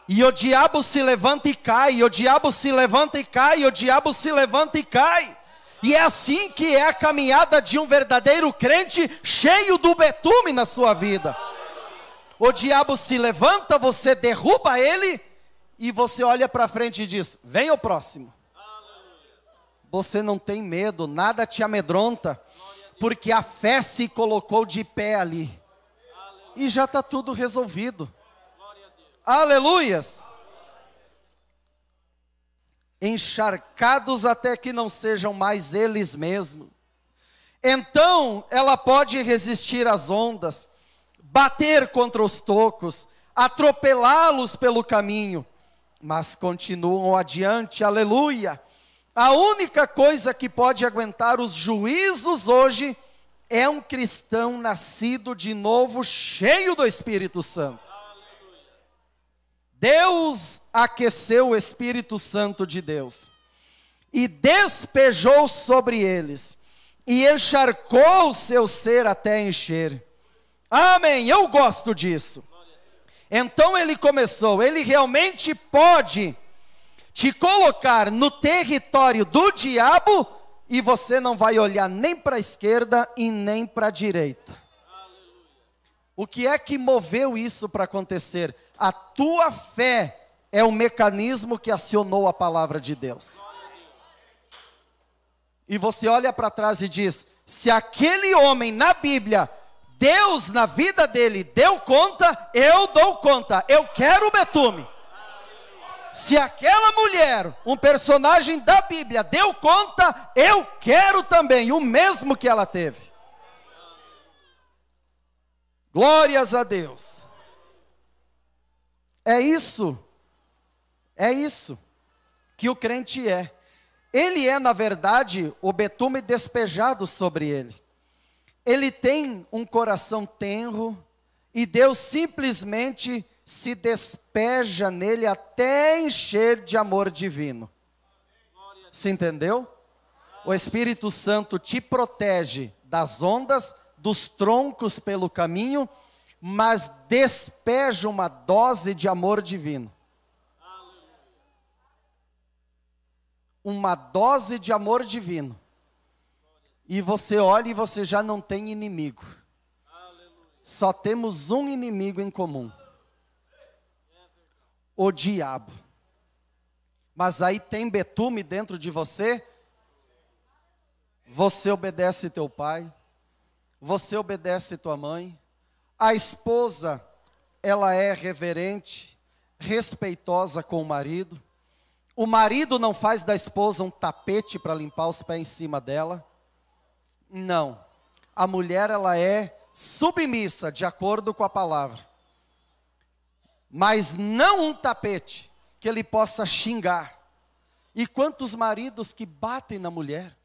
E o diabo se levanta e cai, o diabo se levanta e cai, o diabo se levanta e cai. E é assim que é a caminhada de um verdadeiro crente cheio do betume na sua vida. O diabo se levanta, você derruba ele e você olha para frente e diz: vem o próximo. Você não tem medo, nada te amedronta, porque a fé se colocou de pé ali. E já está tudo resolvido. Aleluias! Encharcados até que não sejam mais eles mesmos. Então ela pode resistir às ondas, bater contra os tocos, atropelá-los pelo caminho, mas continuam adiante, aleluia. A única coisa que pode aguentar os juízos hoje é um cristão nascido de novo, cheio do Espírito Santo. Deus aqueceu o Espírito Santo de Deus e despejou sobre eles e encharcou o seu ser até encher. Amém, eu gosto disso. Então ele começou, ele realmente pode te colocar no território do diabo e você não vai olhar nem para a esquerda e nem para a direita. O que é que moveu isso para acontecer? A tua fé é o mecanismo que acionou a palavra de Deus. E você olha para trás e diz: se aquele homem na Bíblia, Deus na vida dele deu conta, eu dou conta, eu quero o betume. Se aquela mulher, um personagem da Bíblia, deu conta, eu quero também o mesmo que ela teve. Glórias a Deus. É isso que o crente é. Ele é, na verdade, o betume despejado sobre ele. Ele tem um coração tenro e Deus simplesmente se despeja nele até encher de amor divino. Você entendeu? O Espírito Santo te protege das ondas, dos troncos pelo caminho, mas despeja uma dose de amor divino. Uma dose de amor divino. E você olha e você já não tem inimigo. Só temos um inimigo em comum: o diabo. Mas aí tem betume dentro de você. Você obedece teu pai, você obedece tua mãe. A esposa, ela é reverente, respeitosa com o marido. O marido não faz da esposa um tapete para limpar os pés em cima dela. Não. A mulher, ela é submissa, de acordo com a palavra. Mas não um tapete que ele possa xingar. E quantos maridos que batem na mulher?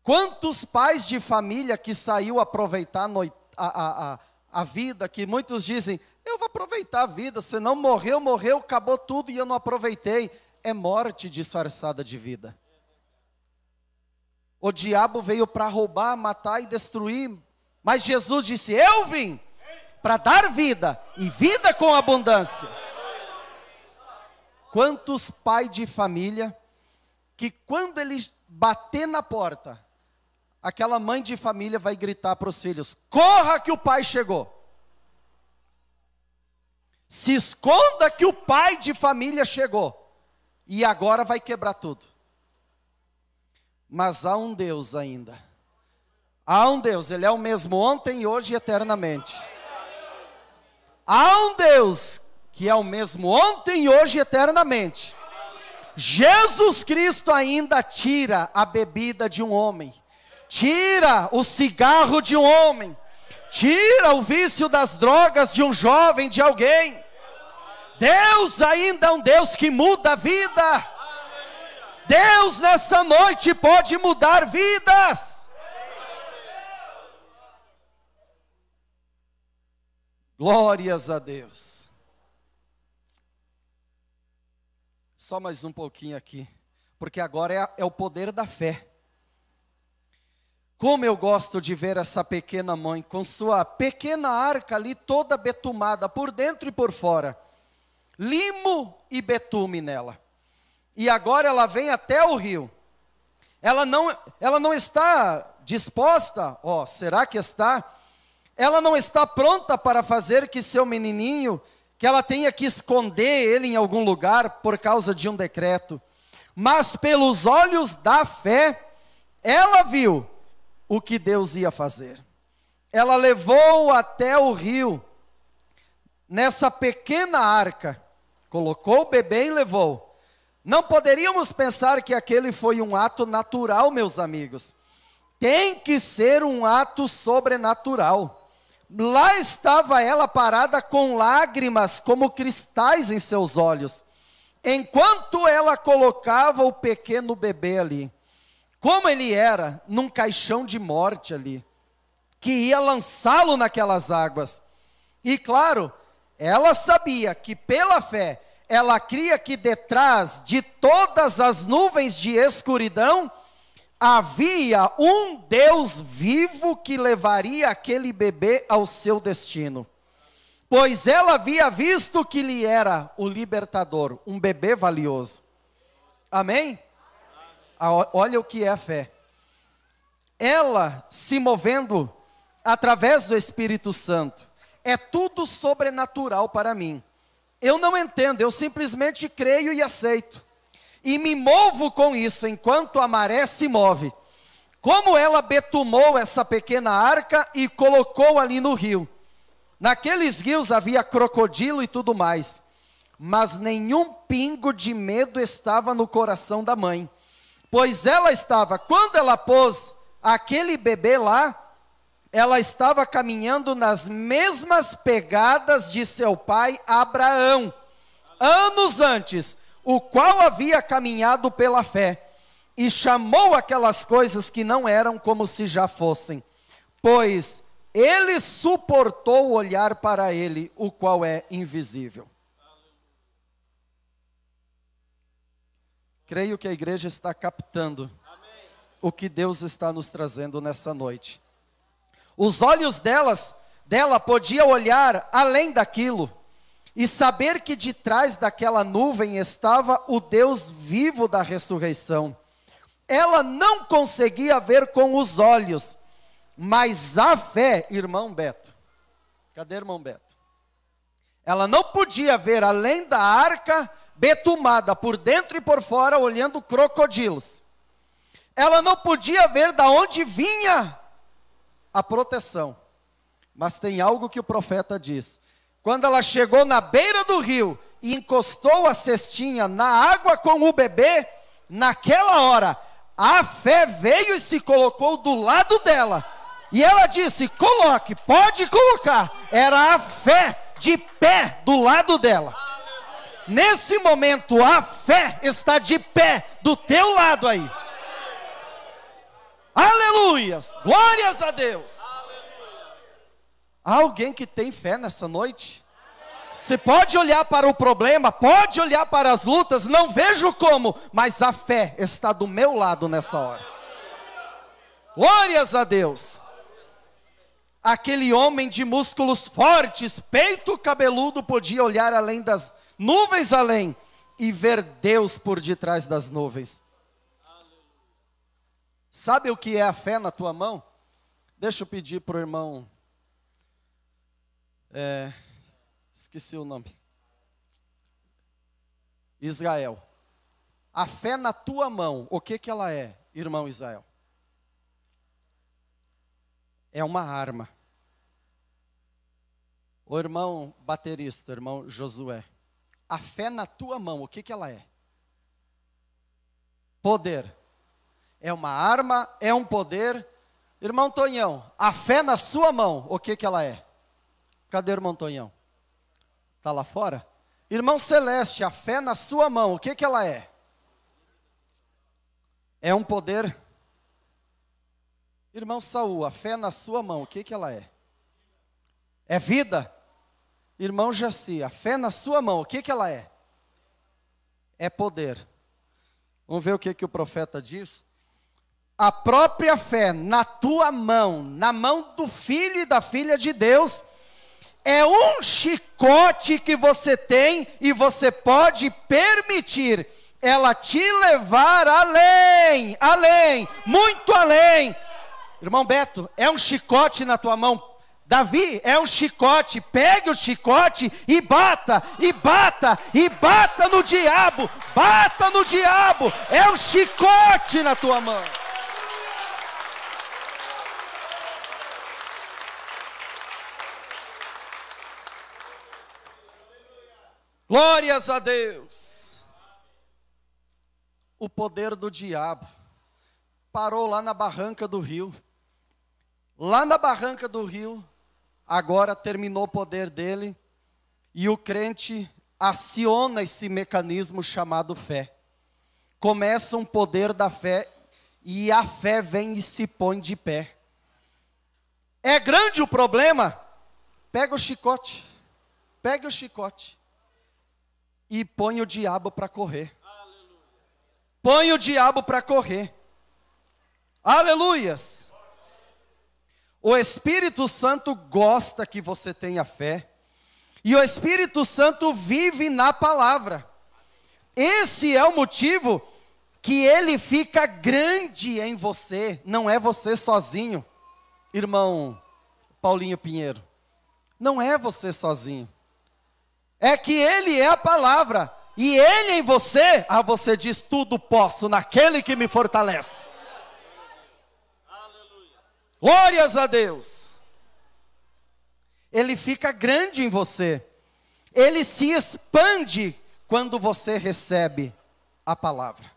Quantos pais de família que saiu aproveitar a vida, que muitos dizem: eu vou aproveitar a vida, senão morreu, acabou tudo e eu não aproveitei. É morte disfarçada de vida. O diabo veio para roubar, matar e destruir, mas Jesus disse: eu vim para dar vida, e vida com abundância. Quantos pais de família, que quando ele bater na porta, aquela mãe de família vai gritar para os filhos: corra que o pai chegou. Se esconda que o pai de família chegou. E agora vai quebrar tudo. Mas há um Deus ainda. Há um Deus, Ele é o mesmo ontem, hoje e eternamente. Há um Deus que é o mesmo ontem, hoje e eternamente. Jesus Cristo ainda tira a bebida de um homem. Tira o cigarro de um homem. Tira o vício das drogas de um jovem, de alguém. Deus ainda é um Deus que muda a vida. Deus nessa noite pode mudar vidas. Glórias a Deus. Só mais um pouquinho aqui, porque agora é o poder da fé. Como eu gosto de ver essa pequena mãe com sua pequena arca ali toda betumada por dentro e por fora. Limo e betume nela. E agora ela vem até o rio. Ela não está disposta, será que está? Ela não está pronta para fazer que seu menininho, que ela tenha que esconder ele em algum lugar por causa de um decreto. Mas pelos olhos da fé, ela viu o que Deus ia fazer. Ela levou até o rio, nessa pequena arca, colocou o bebê e levou. Não poderíamos pensar que aquele foi um ato natural, meus amigos. Tem que ser um ato sobrenatural. Lá estava ela parada com lágrimas como cristais em seus olhos, enquanto ela colocava o pequeno bebê ali. Como ele era, num caixão de morte ali, que ia lançá-lo naquelas águas. E claro, ela sabia que pela fé, ela cria que detrás de todas as nuvens de escuridão, havia um Deus vivo que levaria aquele bebê ao seu destino. Pois ela havia visto que lhe era o libertador, um bebê valioso. Amém? Olha o que é a fé. Ela se movendo através do Espírito Santo. É tudo sobrenatural para mim. Eu não entendo, eu simplesmente creio e aceito. E me movo com isso enquanto a maré se move. Como ela betumou essa pequena arca e colocou ali no rio. Naqueles rios havia crocodilo e tudo mais. Mas nenhum pingo de medo estava no coração da mãe. Pois ela estava, quando ela pôs aquele bebê lá, ela estava caminhando nas mesmas pegadas de seu pai Abraão, anos antes, o qual havia caminhado pela fé, e chamou aquelas coisas que não eram como se já fossem, pois ele suportou olhar para ele, o qual é invisível. Creio que a igreja está captando o que Deus está nos trazendo nessa noite. Os olhos dela podiam olhar além daquilo e saber que de trás daquela nuvem estava o Deus vivo da ressurreição. Ela não conseguia ver com os olhos, mas a fé, irmão Beto, cadê irmão Beto? Ela não podia ver além da arca betumada por dentro e por fora, olhando crocodilos. Ela não podia ver de onde vinha a proteção. Mas tem algo que o profeta diz. Quando ela chegou na beira do rio e encostou a cestinha na água com o bebê, naquela hora, a fé veio e se colocou do lado dela. E ela disse, coloque, pode colocar. Era a fé de pé do lado dela. Nesse momento, a fé está de pé do teu lado aí. Aleluias, glórias a Deus. Há alguém que tem fé nessa noite? Você pode olhar para o problema, pode olhar para as lutas, não vejo como, mas a fé está do meu lado nessa hora. Glórias a Deus. Aquele homem de músculos fortes, peito cabeludo, podia olhar além das nuvens além e ver Deus por detrás das nuvens. Sabe o que é a fé na tua mão? Deixa eu pedir para o irmão, esqueci o nome, Israel. A fé na tua mão, o que ela é, irmão Israel? É uma arma. O irmão baterista, irmão Josué. A fé na tua mão, o que ela é? Poder. É uma arma, é um poder. Irmão Tonhão, a fé na sua mão, o que ela é? Cadê o irmão Tonhão? Está lá fora? Irmão Celeste, a fé na sua mão, o que ela é? É um poder. Irmão Saul, a fé na sua mão, o que ela é? É vida? Irmão Jaci, a fé na sua mão, o que ela é? É poder. Vamos ver o que o profeta diz? A própria fé na tua mão, na mão do filho e da filha de Deus, é um chicote que você tem e você pode permitir ela te levar além, além, muito além. Irmão Beto, é um chicote na tua mão. Davi, é um chicote. Pegue o chicote e bata, e bata, e bata no diabo. Bata no diabo. É um chicote na tua mão. Glórias a Deus. O poder do diabo parou lá na barranca do rio. Lá na barranca do rio, agora terminou o poder dele, e o crente aciona esse mecanismo chamado fé. Começa um poder da fé, e a fé vem e se põe de pé. É grande o problema? Pega o chicote, pega o chicote, e põe o diabo para correr. Põe o diabo para correr. Aleluias. O Espírito Santo gosta que você tenha fé. E o Espírito Santo vive na palavra. Esse é o motivo que ele fica grande em você. Não é você sozinho, irmão Paulinho Pinheiro. Não é você sozinho. É que ele é a palavra. E ele em você, você diz: tudo posso naquele que me fortalece. Glórias a Deus. Ele fica grande em você. Ele se expande quando você recebe a palavra.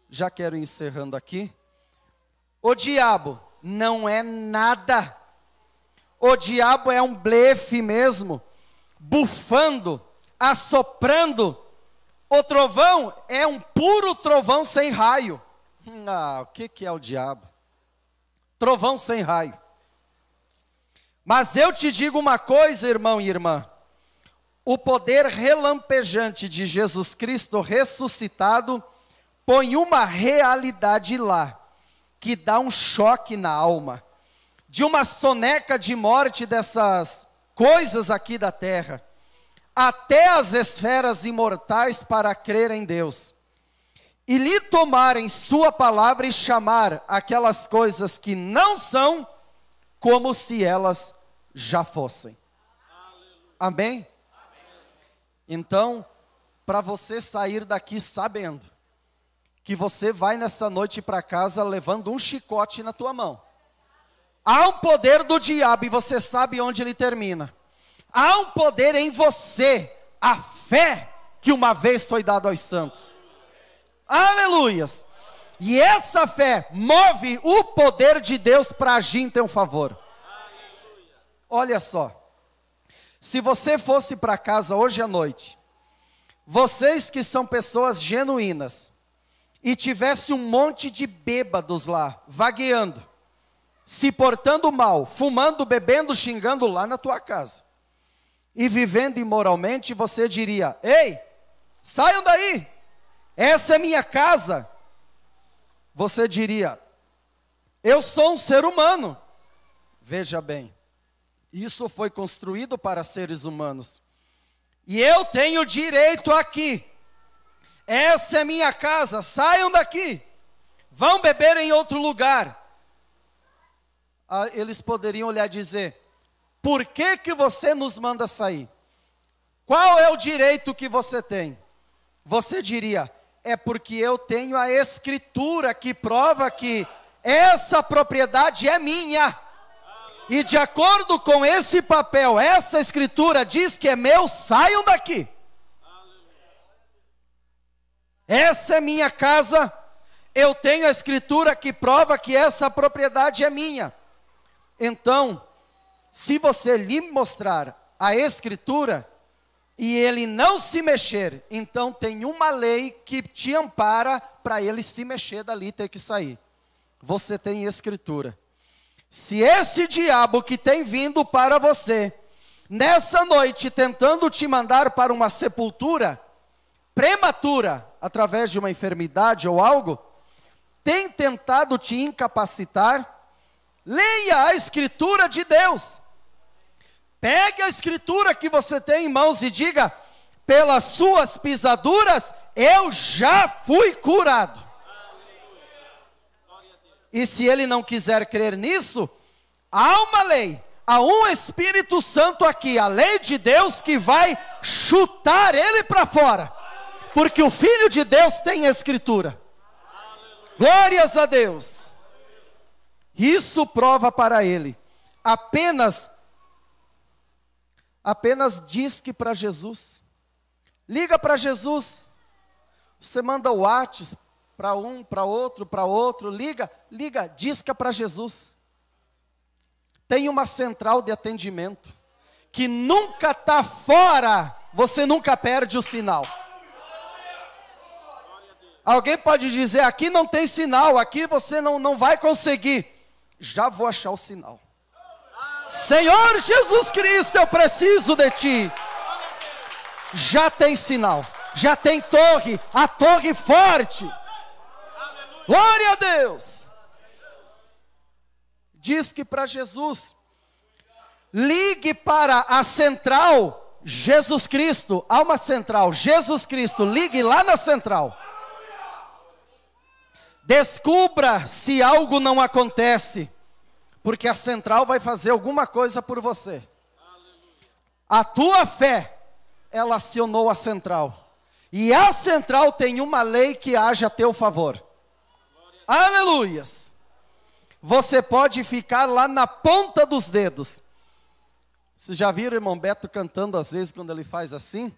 Já quero ir encerrando aqui. O diabo não é nada. O diabo é um blefe mesmo, bufando, assoprando. O trovão é um puro trovão sem raio. O que é o diabo? Trovão sem raio. Mas eu te digo uma coisa, irmão e irmã. O poder relampejante de Jesus Cristo ressuscitado põe uma realidade lá, que dá um choque na alma. De uma soneca de morte dessas coisas aqui da terra, até as esferas imortais para crer em Deus. E lhe tomarem sua palavra e chamar aquelas coisas que não são, como se elas já fossem. Amém? Então, para você sair daqui sabendo que você vai nessa noite para casa levando um chicote na tua mão. Há um poder do diabo e você sabe onde ele termina. Há um poder em você, a fé que uma vez foi dada aos santos. Aleluias! E essa fé move o poder de Deus para agir em teu favor. Olha só. Se você fosse para casa hoje à noite, vocês que são pessoas genuínas, e tivesse um monte de bêbados lá, vagueando, se portando mal, fumando, bebendo, xingando lá na tua casa, e vivendo imoralmente, você diria: ei, saiam daí, essa é minha casa. Você diria: eu sou um ser humano. Veja bem, isso foi construído para seres humanos, e eu tenho direito aqui. Essa é minha casa, saiam daqui, vão beber em outro lugar. Eles poderiam olhar e dizer: por que que você nos manda sair? Qual é o direito que você tem? Você diria: é porque eu tenho a escritura que prova que essa propriedade é minha. E de acordo com esse papel, essa escritura diz que é meu, saiam daqui. Essa é minha casa, eu tenho a escritura que prova que essa propriedade é minha. Então, se você lhe mostrar a escritura, e ele não se mexer, então tem uma lei que te ampara para ele se mexer dali e ter que sair. Você tem escritura. Se esse diabo que tem vindo para você, nessa noite, tentando te mandar para uma sepultura prematura, através de uma enfermidade ou algo, tem tentado te incapacitar, leia a escritura de Deus. Pegue a escritura que você tem em mãos e diga: pelas suas pisaduras eu já fui curado. E se ele não quiser crer nisso, há uma lei, há um Espírito Santo aqui, a lei de Deus, que vai chutar ele para fora, porque o Filho de Deus tem a escritura. Glórias a Deus. Isso prova para ele. Apenas diz que para Jesus. Liga para Jesus. Você manda o WhatsApp para um, para outro. Liga, disca para Jesus. Tem uma central de atendimento que nunca está fora. Você nunca perde o sinal. Alguém pode dizer: aqui não tem sinal, aqui você não vai conseguir. Já vou achar o sinal. Senhor Jesus Cristo, eu preciso de Ti. Já tem sinal, já tem torre, a torre forte. Glória a Deus. Diz que para Jesus, ligue para a central Jesus Cristo. Há uma central, Jesus Cristo, ligue lá na central. Descubra se algo não acontece, porque a central vai fazer alguma coisa por você. A tua fé, ela acionou a central. E a central tem uma lei que age a teu favor. Aleluias. Você pode ficar lá na ponta dos dedos. Vocês já viram o irmão Beto cantando às vezes quando ele faz assim?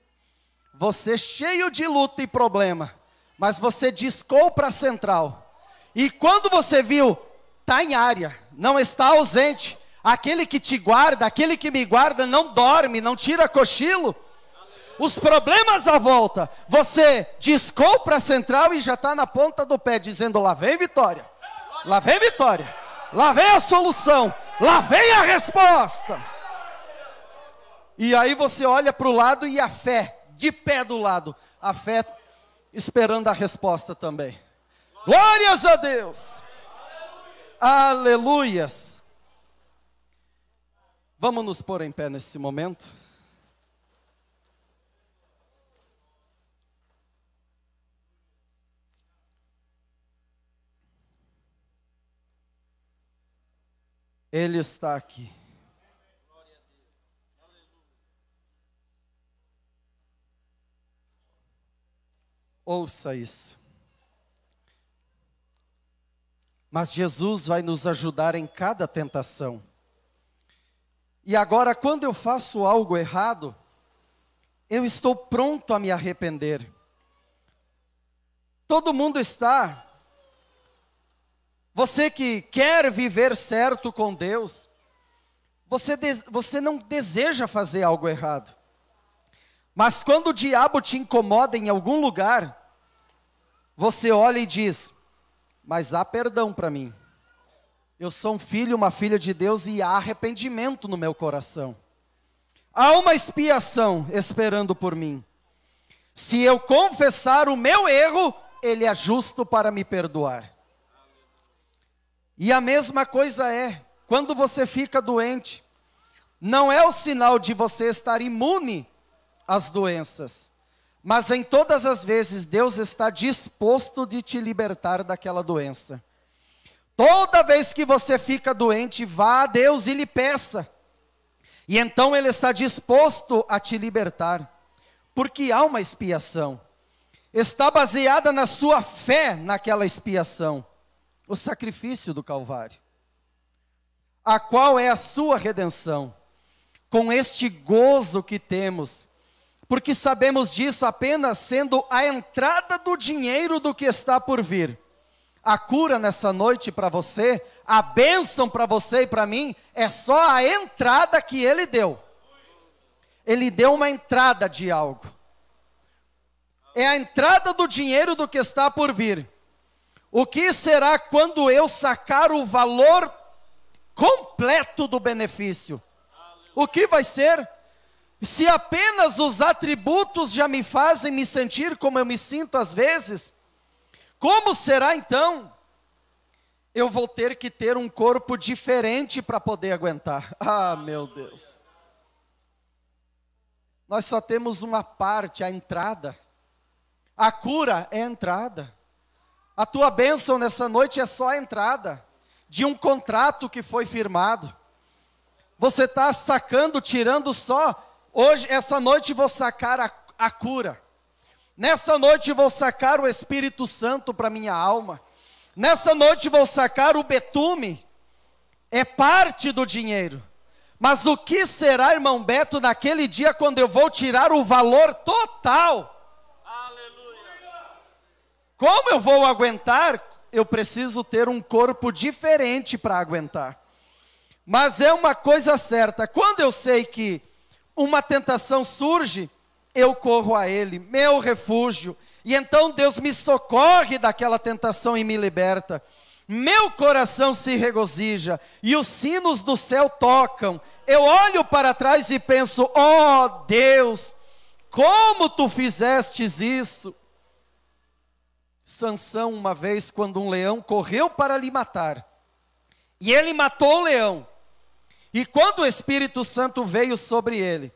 Você cheio de luta e problema, mas você discou para a central. E quando você viu, está em área, não está ausente. Aquele que te guarda, aquele que me guarda, não dorme, não tira cochilo. Os problemas à volta, você discou para a central e já está na ponta do pé, dizendo: lá vem vitória, lá vem vitória, lá vem a solução, lá vem a resposta. E aí você olha para o lado e a fé, de pé do lado, a fé esperando a resposta também. Glórias a Deus. Aleluias. Vamos nos pôr em pé nesse momento. Ele está aqui. Ouça isso. Mas Jesus vai nos ajudar em cada tentação. E agora, quando eu faço algo errado, eu estou pronto a me arrepender. Todo mundo está. Você que quer viver certo com Deus, você não deseja fazer algo errado. Mas quando o diabo te incomoda em algum lugar, você olha e diz: mas há perdão para mim. Eu sou um filho, uma filha de Deus e há arrependimento no meu coração. Há uma expiação esperando por mim. Se eu confessar o meu erro, Ele é justo para me perdoar. E a mesma coisa é, quando você fica doente, não é o sinal de você estar imune às doenças, mas em todas as vezes Deus está disposto de te libertar daquela doença. Toda vez que você fica doente, vá a Deus e lhe peça. E então Ele está disposto a te libertar, porque há uma expiação. Está baseada na sua fé naquela expiação, o sacrifício do Calvário, a qual é a sua redenção. Com este gozo que temos, porque sabemos disso apenas sendo a entrada do dinheiro do que está por vir. A cura nessa noite para você, a bênção para você e para mim, é só a entrada que Ele deu. Ele deu uma entrada de algo. É a entrada do dinheiro do que está por vir. O que será quando eu sacar o valor completo do benefício? O que vai ser? Se apenas os atributos já me fazem me sentir como eu me sinto às vezes, como será então? Eu vou ter que ter um corpo diferente para poder aguentar. Ah, meu Deus. Nós só temos uma parte, a entrada. A cura é a entrada. A tua bênção nessa noite é só a entrada de um contrato que foi firmado. Você está sacando, tirando só. Hoje, essa noite vou sacar a cura. Nessa noite vou sacar o Espírito Santo para minha alma. Nessa noite vou sacar o betume. É parte do dinheiro. Mas o que será, irmão Beto, naquele dia quando eu vou tirar o valor total? Como eu vou aguentar? Eu preciso ter um corpo diferente para aguentar. Mas é uma coisa certa, quando eu sei que uma tentação surge, eu corro a Ele, meu refúgio. E então Deus me socorre daquela tentação e me liberta. Meu coração se regozija e os sinos do céu tocam. Eu olho para trás e penso, ó Deus, como tu fizestes isso? Sansão, uma vez, quando um leão correu para lhe matar, e ele matou o leão, e quando o Espírito Santo veio sobre ele,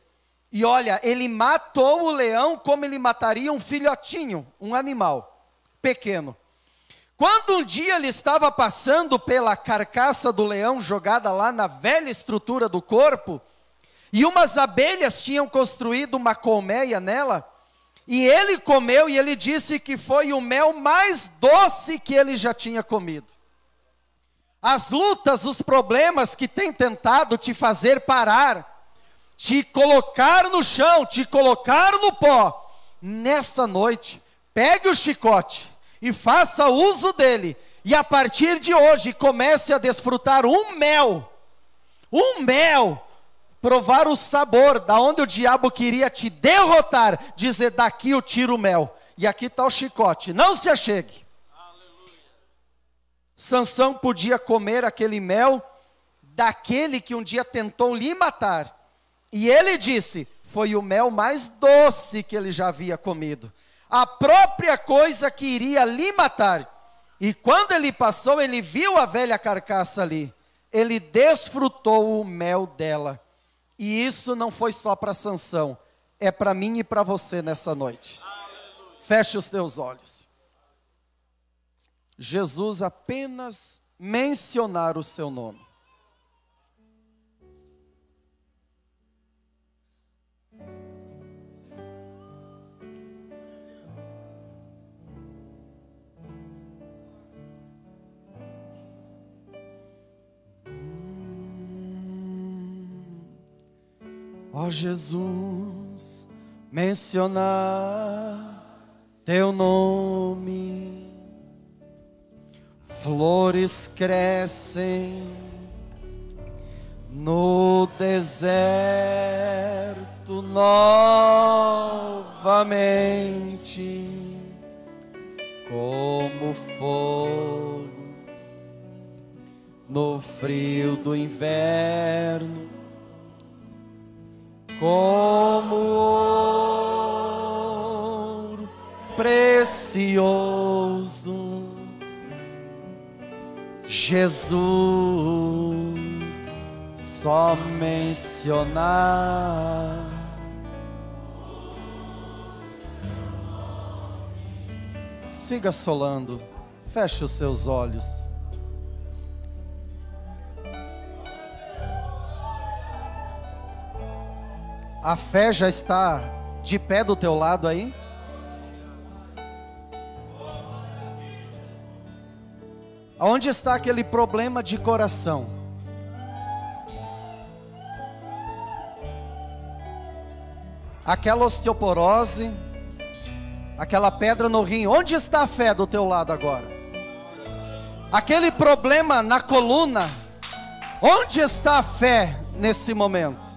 e olha, ele matou o leão como ele mataria um filhotinho, um animal pequeno. Quando um dia ele estava passando pela carcaça do leão, jogada lá na velha estrutura do corpo, e umas abelhas tinham construído uma colmeia nela, e ele comeu, e ele disse que foi o mel mais doce que ele já tinha comido. As lutas, os problemas que têm tentado te fazer parar, te colocar no chão, te colocar no pó, nessa noite, pegue o chicote e faça uso dele, e a partir de hoje comece a desfrutar um mel, provar o sabor, da onde o diabo queria te derrotar, dizer, daqui eu tiro o mel, e aqui está o chicote, não se achegue. Aleluia. Sansão podia comer aquele mel, daquele que um dia tentou lhe matar, e ele disse, foi o mel mais doce que ele já havia comido, a própria coisa que iria lhe matar, e quando ele passou, ele viu a velha carcaça ali, ele desfrutou o mel dela. E isso não foi só para Sansão, é para mim e para você nessa noite. Aleluia. Feche os teus olhos. Jesus apenas mencionar o seu nome. Ó Jesus, mencionar teu nome, flores crescem no deserto novamente, como fogo no frio do inverno. Como ouro precioso, Jesus, só mencionar. Siga solando, feche os seus olhos. A fé já está de pé do teu lado aí? Onde está aquele problema de coração? Aquela osteoporose, aquela pedra no rim, onde está a fé do teu lado agora? Aquele problema na coluna, onde está a fé nesse momento?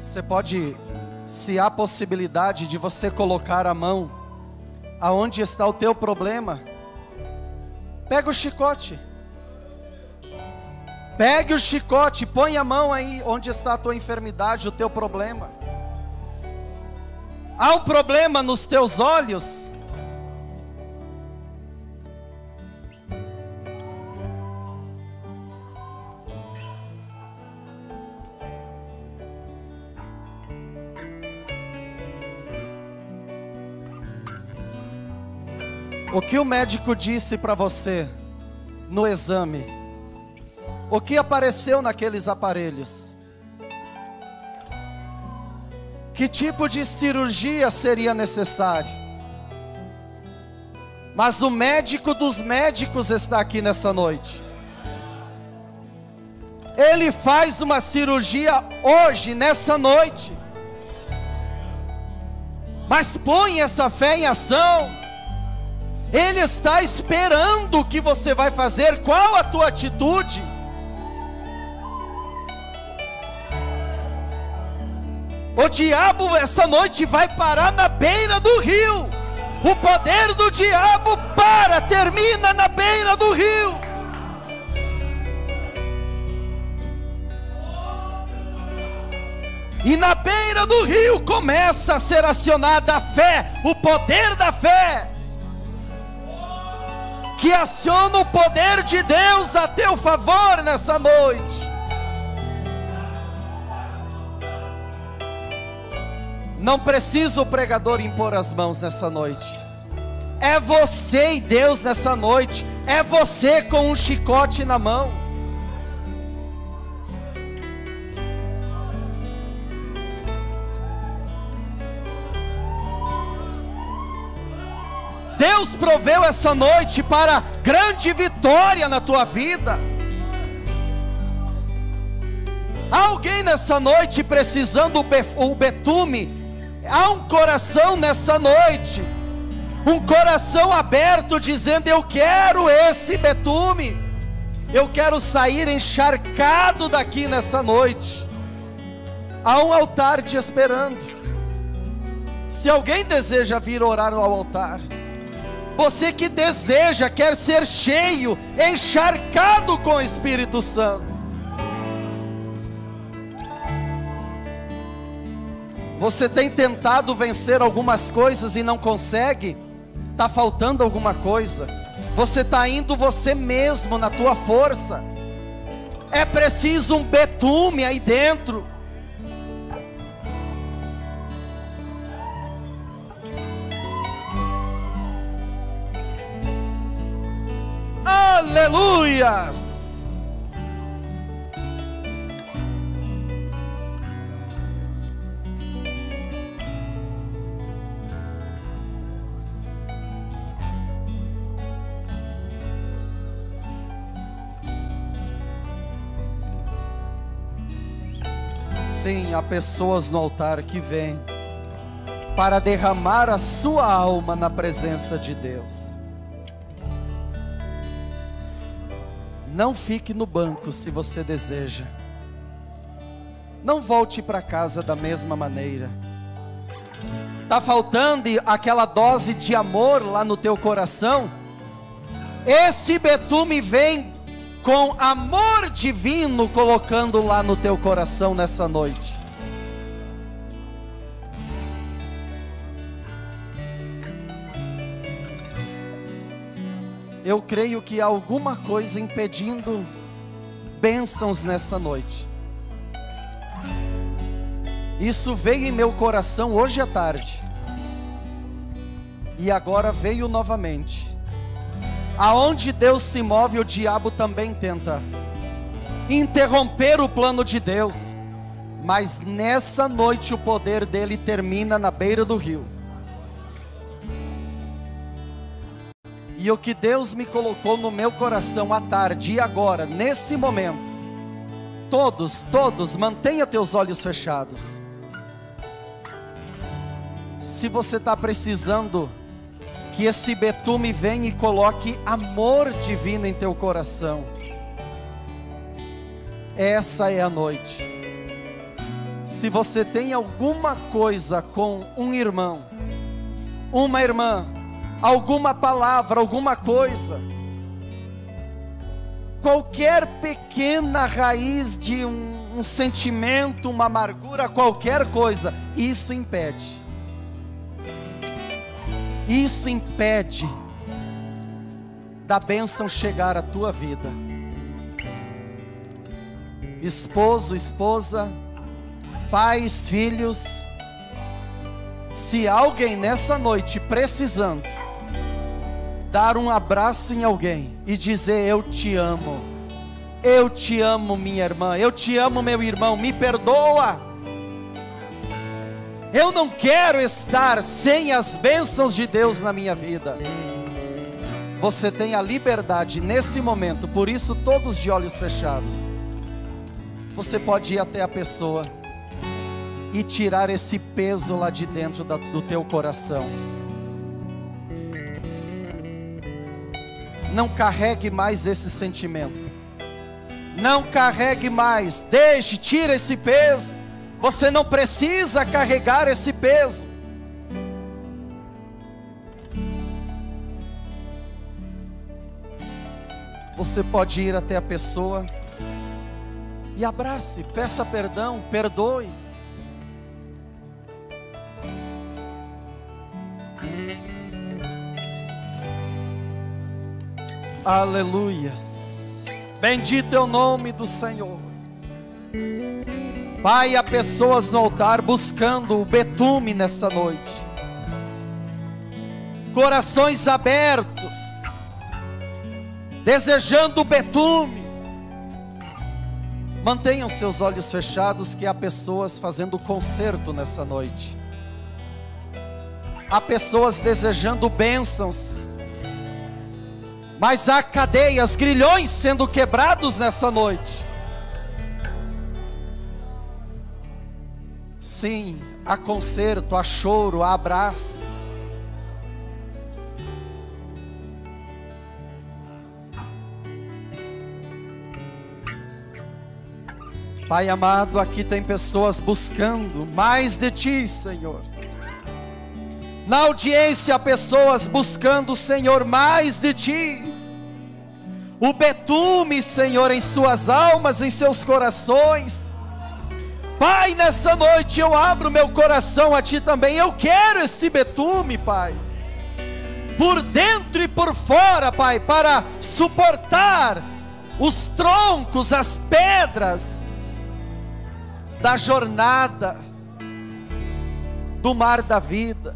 Você pode, se há possibilidade de você colocar a mão aonde está o teu problema, pega o chicote. Pegue o chicote, põe a mão aí onde está a tua enfermidade, o teu problema. Há um problema nos teus olhos? O que o médico disse para você no exame? O que apareceu naqueles aparelhos? Que tipo de cirurgia seria necessário? Mas o médico dos médicos está aqui nessa noite. Ele faz uma cirurgia hoje, nessa noite. Mas põe essa fé em ação. Ele está esperando o que você vai fazer. Qual a tua atitude? O diabo essa noite vai parar na beira do rio. O poder do diabo termina na beira do rio. E na beira do rio começa a ser acionada a fé, o poder da fé, que aciona o poder de Deus a teu favor nessa noite. Não precisa o pregador impor as mãos nessa noite. É você e Deus nessa noite. É você com um chicote na mão. Deus proveu essa noite para grande vitória na tua vida. Há alguém nessa noite precisando o betume? Há um coração nessa noite, um coração aberto dizendo: eu quero esse betume, eu quero sair encharcado daqui nessa noite. Há um altar te esperando. Se alguém deseja vir orar ao altar, você que deseja, quer ser cheio, encharcado com o Espírito Santo, você tem tentado vencer algumas coisas e não consegue? Está faltando alguma coisa? Você está indo você mesmo na tua força? É preciso um betume aí dentro. Aleluias! Sim, há pessoas no altar que vêm para derramar a sua alma na presença de Deus. Não fique no banco se você deseja. Não volte para casa da mesma maneira. Está faltando aquela dose de amor lá no teu coração? Esse betume vem com amor divino colocando lá no teu coração nessa noite. Eu creio que há alguma coisa impedindo bênçãos nessa noite. Isso veio em meu coração hoje à tarde, e agora veio novamente. Aonde Deus se move, o diabo também tenta interromper o plano de Deus. Mas nessa noite o poder dele termina na beira do rio. E o que Deus me colocou no meu coração à tarde e agora, nesse momento, todos, mantenha teus olhos fechados. Se você está precisando que esse betume venha e coloque amor divino em teu coração, essa é a noite. Se você tem alguma coisa com um irmão, uma irmã, alguma palavra, alguma coisa, qualquer pequena raiz de um sentimento, uma amargura, qualquer coisa, isso impede da bênção chegar à tua vida. Esposo, esposa, pais, filhos, se alguém nessa noite precisando dar um abraço em alguém e dizer: eu te amo minha irmã, eu te amo meu irmão, me perdoa, eu não quero estar sem as bênçãos de Deus na minha vida. Você tem a liberdade nesse momento, por isso todos de olhos fechados, você pode ir até a pessoa e tirar esse peso lá de dentro do teu coração. Não carregue mais esse sentimento, não carregue mais, deixe, tira esse peso. Você não precisa carregar esse peso. Você pode ir até a pessoa e abrace, peça perdão, perdoe. Aleluias, bendito é o nome do Senhor. Pai, há pessoas no altar buscando o betume nessa noite, corações abertos, desejando o betume. Mantenham seus olhos fechados, que há pessoas fazendo concerto nessa noite. Há pessoas desejando bênçãos, mas há cadeias, grilhões sendo quebrados nessa noite. Sim, há concerto, há choro, há abraço. Pai amado, aqui tem pessoas buscando mais de Ti, Senhor. Na audiência, pessoas buscando, Senhor, mais de Ti. O betume, Senhor, em suas almas, em seus corações. Pai, nessa noite eu abro meu coração a Ti também. Eu quero esse betume, Pai, por dentro e por fora, Pai, para suportar os troncos, as pedras da jornada, do mar da vida.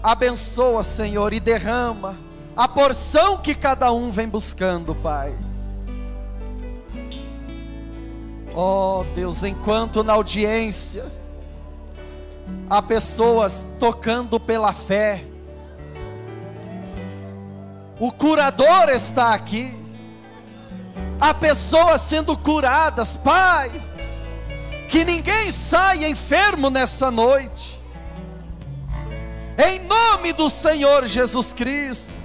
Abençoa, Senhor, e derrama a porção que cada um vem buscando, Pai. Oh Deus, enquanto na audiência há pessoas tocando pela fé, o curador está aqui. Há pessoas sendo curadas, Pai. Que ninguém saia enfermo nessa noite, em nome do Senhor Jesus Cristo.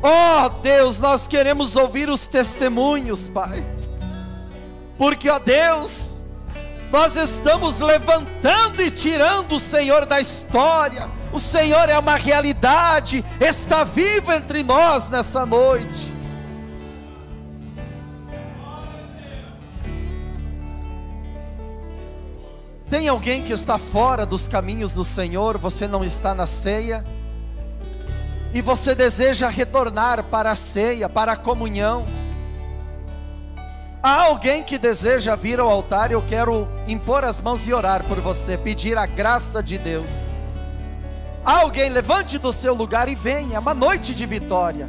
Oh Deus, nós queremos ouvir os testemunhos, Pai, porque, ó Deus, nós estamos levantando e tirando o Senhor da história. O Senhor é uma realidade, está vivo entre nós nessa noite. Tem alguém que está fora dos caminhos do Senhor, você não está na ceia, e você deseja retornar para a ceia, para a comunhão. Há alguém que deseja vir ao altar? Eu quero impor as mãos e orar por você, pedir a graça de Deus. Há alguém? Levante do seu lugar e venha, é uma noite de vitória.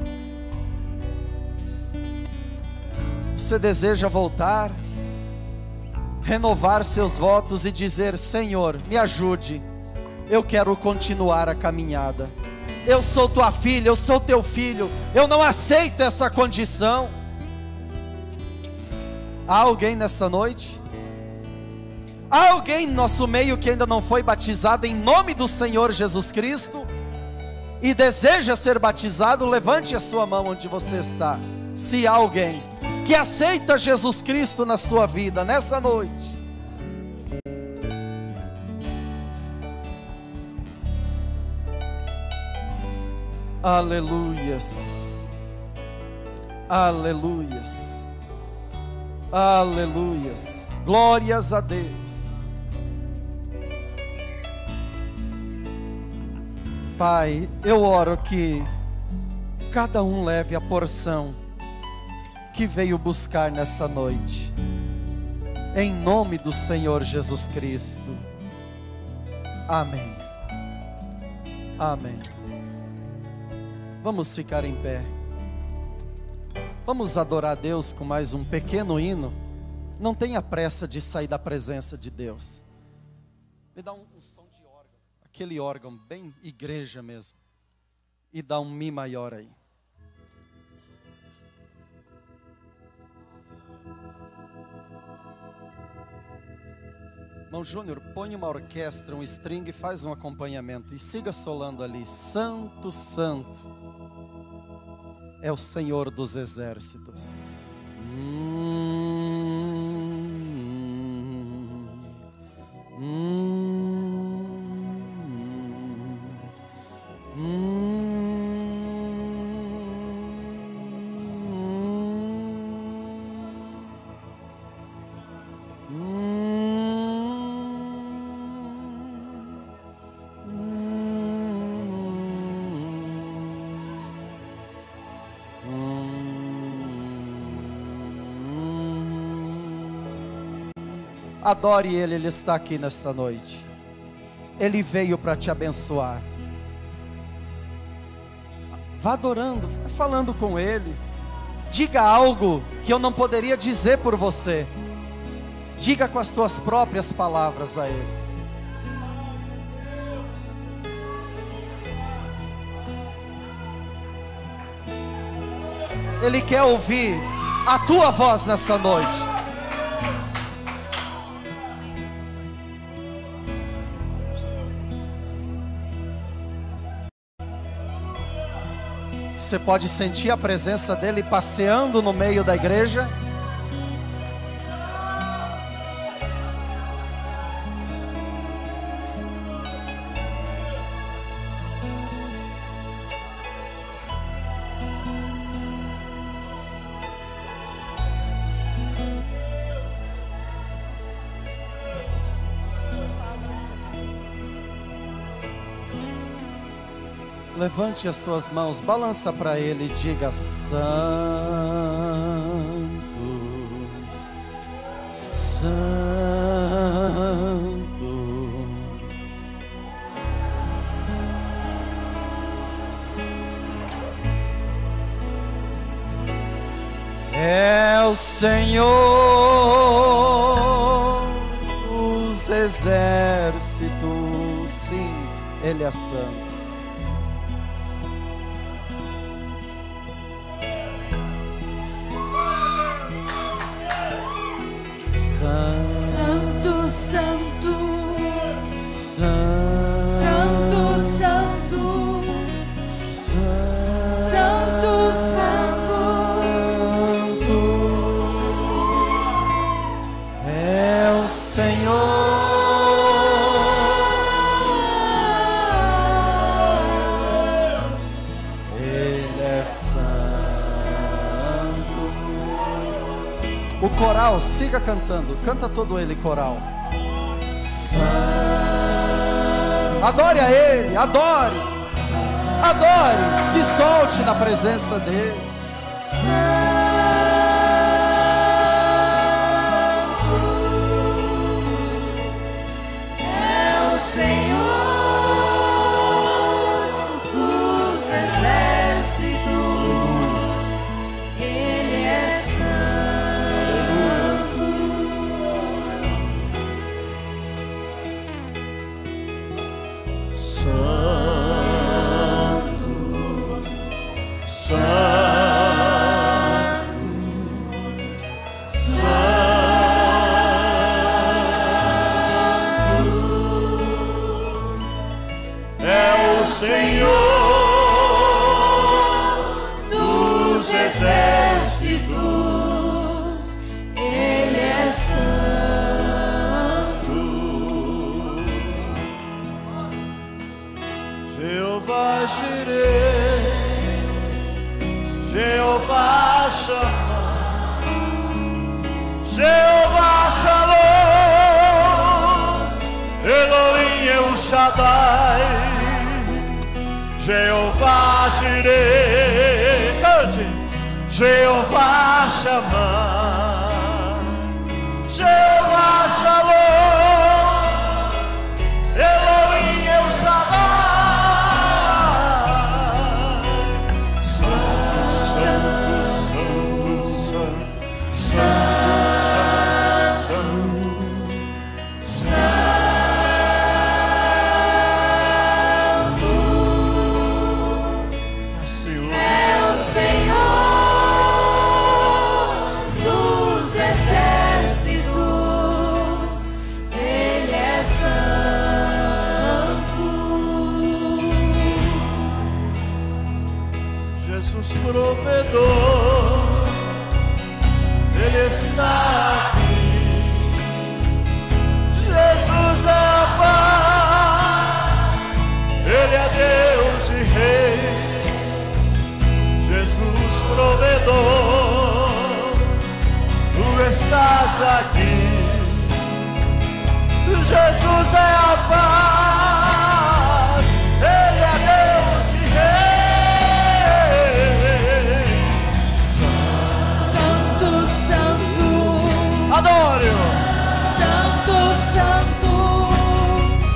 Você deseja voltar, renovar seus votos e dizer: Senhor, me ajude, eu quero continuar a caminhada. Eu sou tua filha, eu sou teu filho, eu não aceito essa condição. Há alguém nessa noite? Há alguém no nosso meio que ainda não foi batizado em nome do Senhor Jesus Cristo e deseja ser batizado? Levante a sua mão onde você está. Se há alguém que aceita Jesus Cristo na sua vida nessa noite, Aleluias. Aleluias. Aleluias. Glórias a Deus. Pai, eu oro que cada um leve a porção que veio buscar nessa noite, em nome do Senhor Jesus Cristo. Amém. Amém. Vamos ficar em pé. Vamos adorar a Deus com mais um pequeno hino. Não tenha pressa de sair da presença de Deus. Me dá um som de órgão, aquele órgão bem igreja mesmo, e dá um mi maior aí. Irmão Júnior, põe uma orquestra, um string e faz um acompanhamento. E siga solando ali. Santo, Santo é o Senhor dos exércitos. Adore Ele, Ele está aqui nessa noite. Ele veio para te abençoar. Vá adorando, falando com Ele. Diga algo que eu não poderia dizer por você. Diga com as tuas próprias palavras a Ele. Ele quer ouvir a tua voz nessa noite. Você pode sentir a presença dele passeando no meio da igreja. Levante as suas mãos, balança para Ele e diga: Santo, Santo. É o Senhor, os exércitos, sim, Ele é santo. Santo, Santo, Santo, Santo, Santo, Santo, é o Senhor. Ele é santo. O coral, siga cantando. Canta todo ele, coral. Santo. Adore a Ele, adore. Adore, se solte na presença dEle. Santo é o Senhor dos exércitos. Ele é Santo, Santo. Shaddai, Jeová Jireh, cante, Jeová Shammah, Jeová Shalom, Elohim El Shaddai. Santo, santo, santo, santo, provedor, Ele está aqui. Jesus é a paz, Ele é Deus e Rei. Jesus provedor, Tu estás aqui. Jesus é a paz, Ele é Deus e Rei. Adoro! Santo, santo,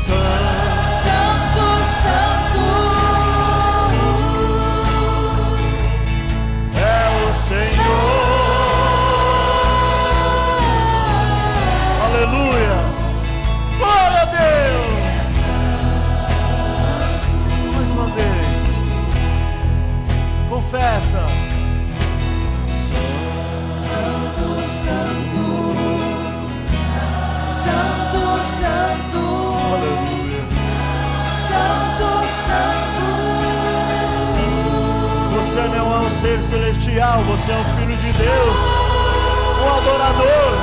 santo, santo, é o Senhor. Aleluia! Glória a Deus! Mais uma vez, confessa. Você não é um ser celestial, você é um filho de Deus, um adorador.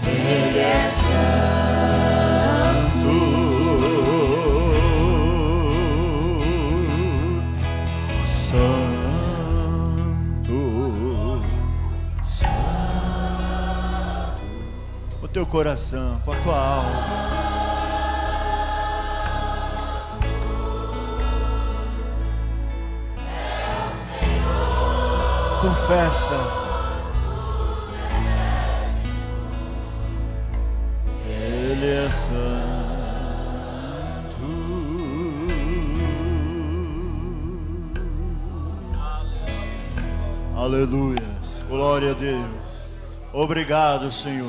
Ele é santo, santo, santo. Com o teu coração, com a tua alma. Confessa. Ele é santo. Aleluias. Glória a Deus. Obrigado, Senhor.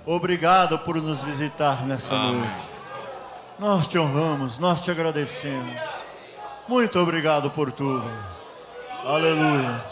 Obrigado por nos visitar nessa noite. Nós te honramos, nós te agradecemos. Muito obrigado por tudo. Aleluia.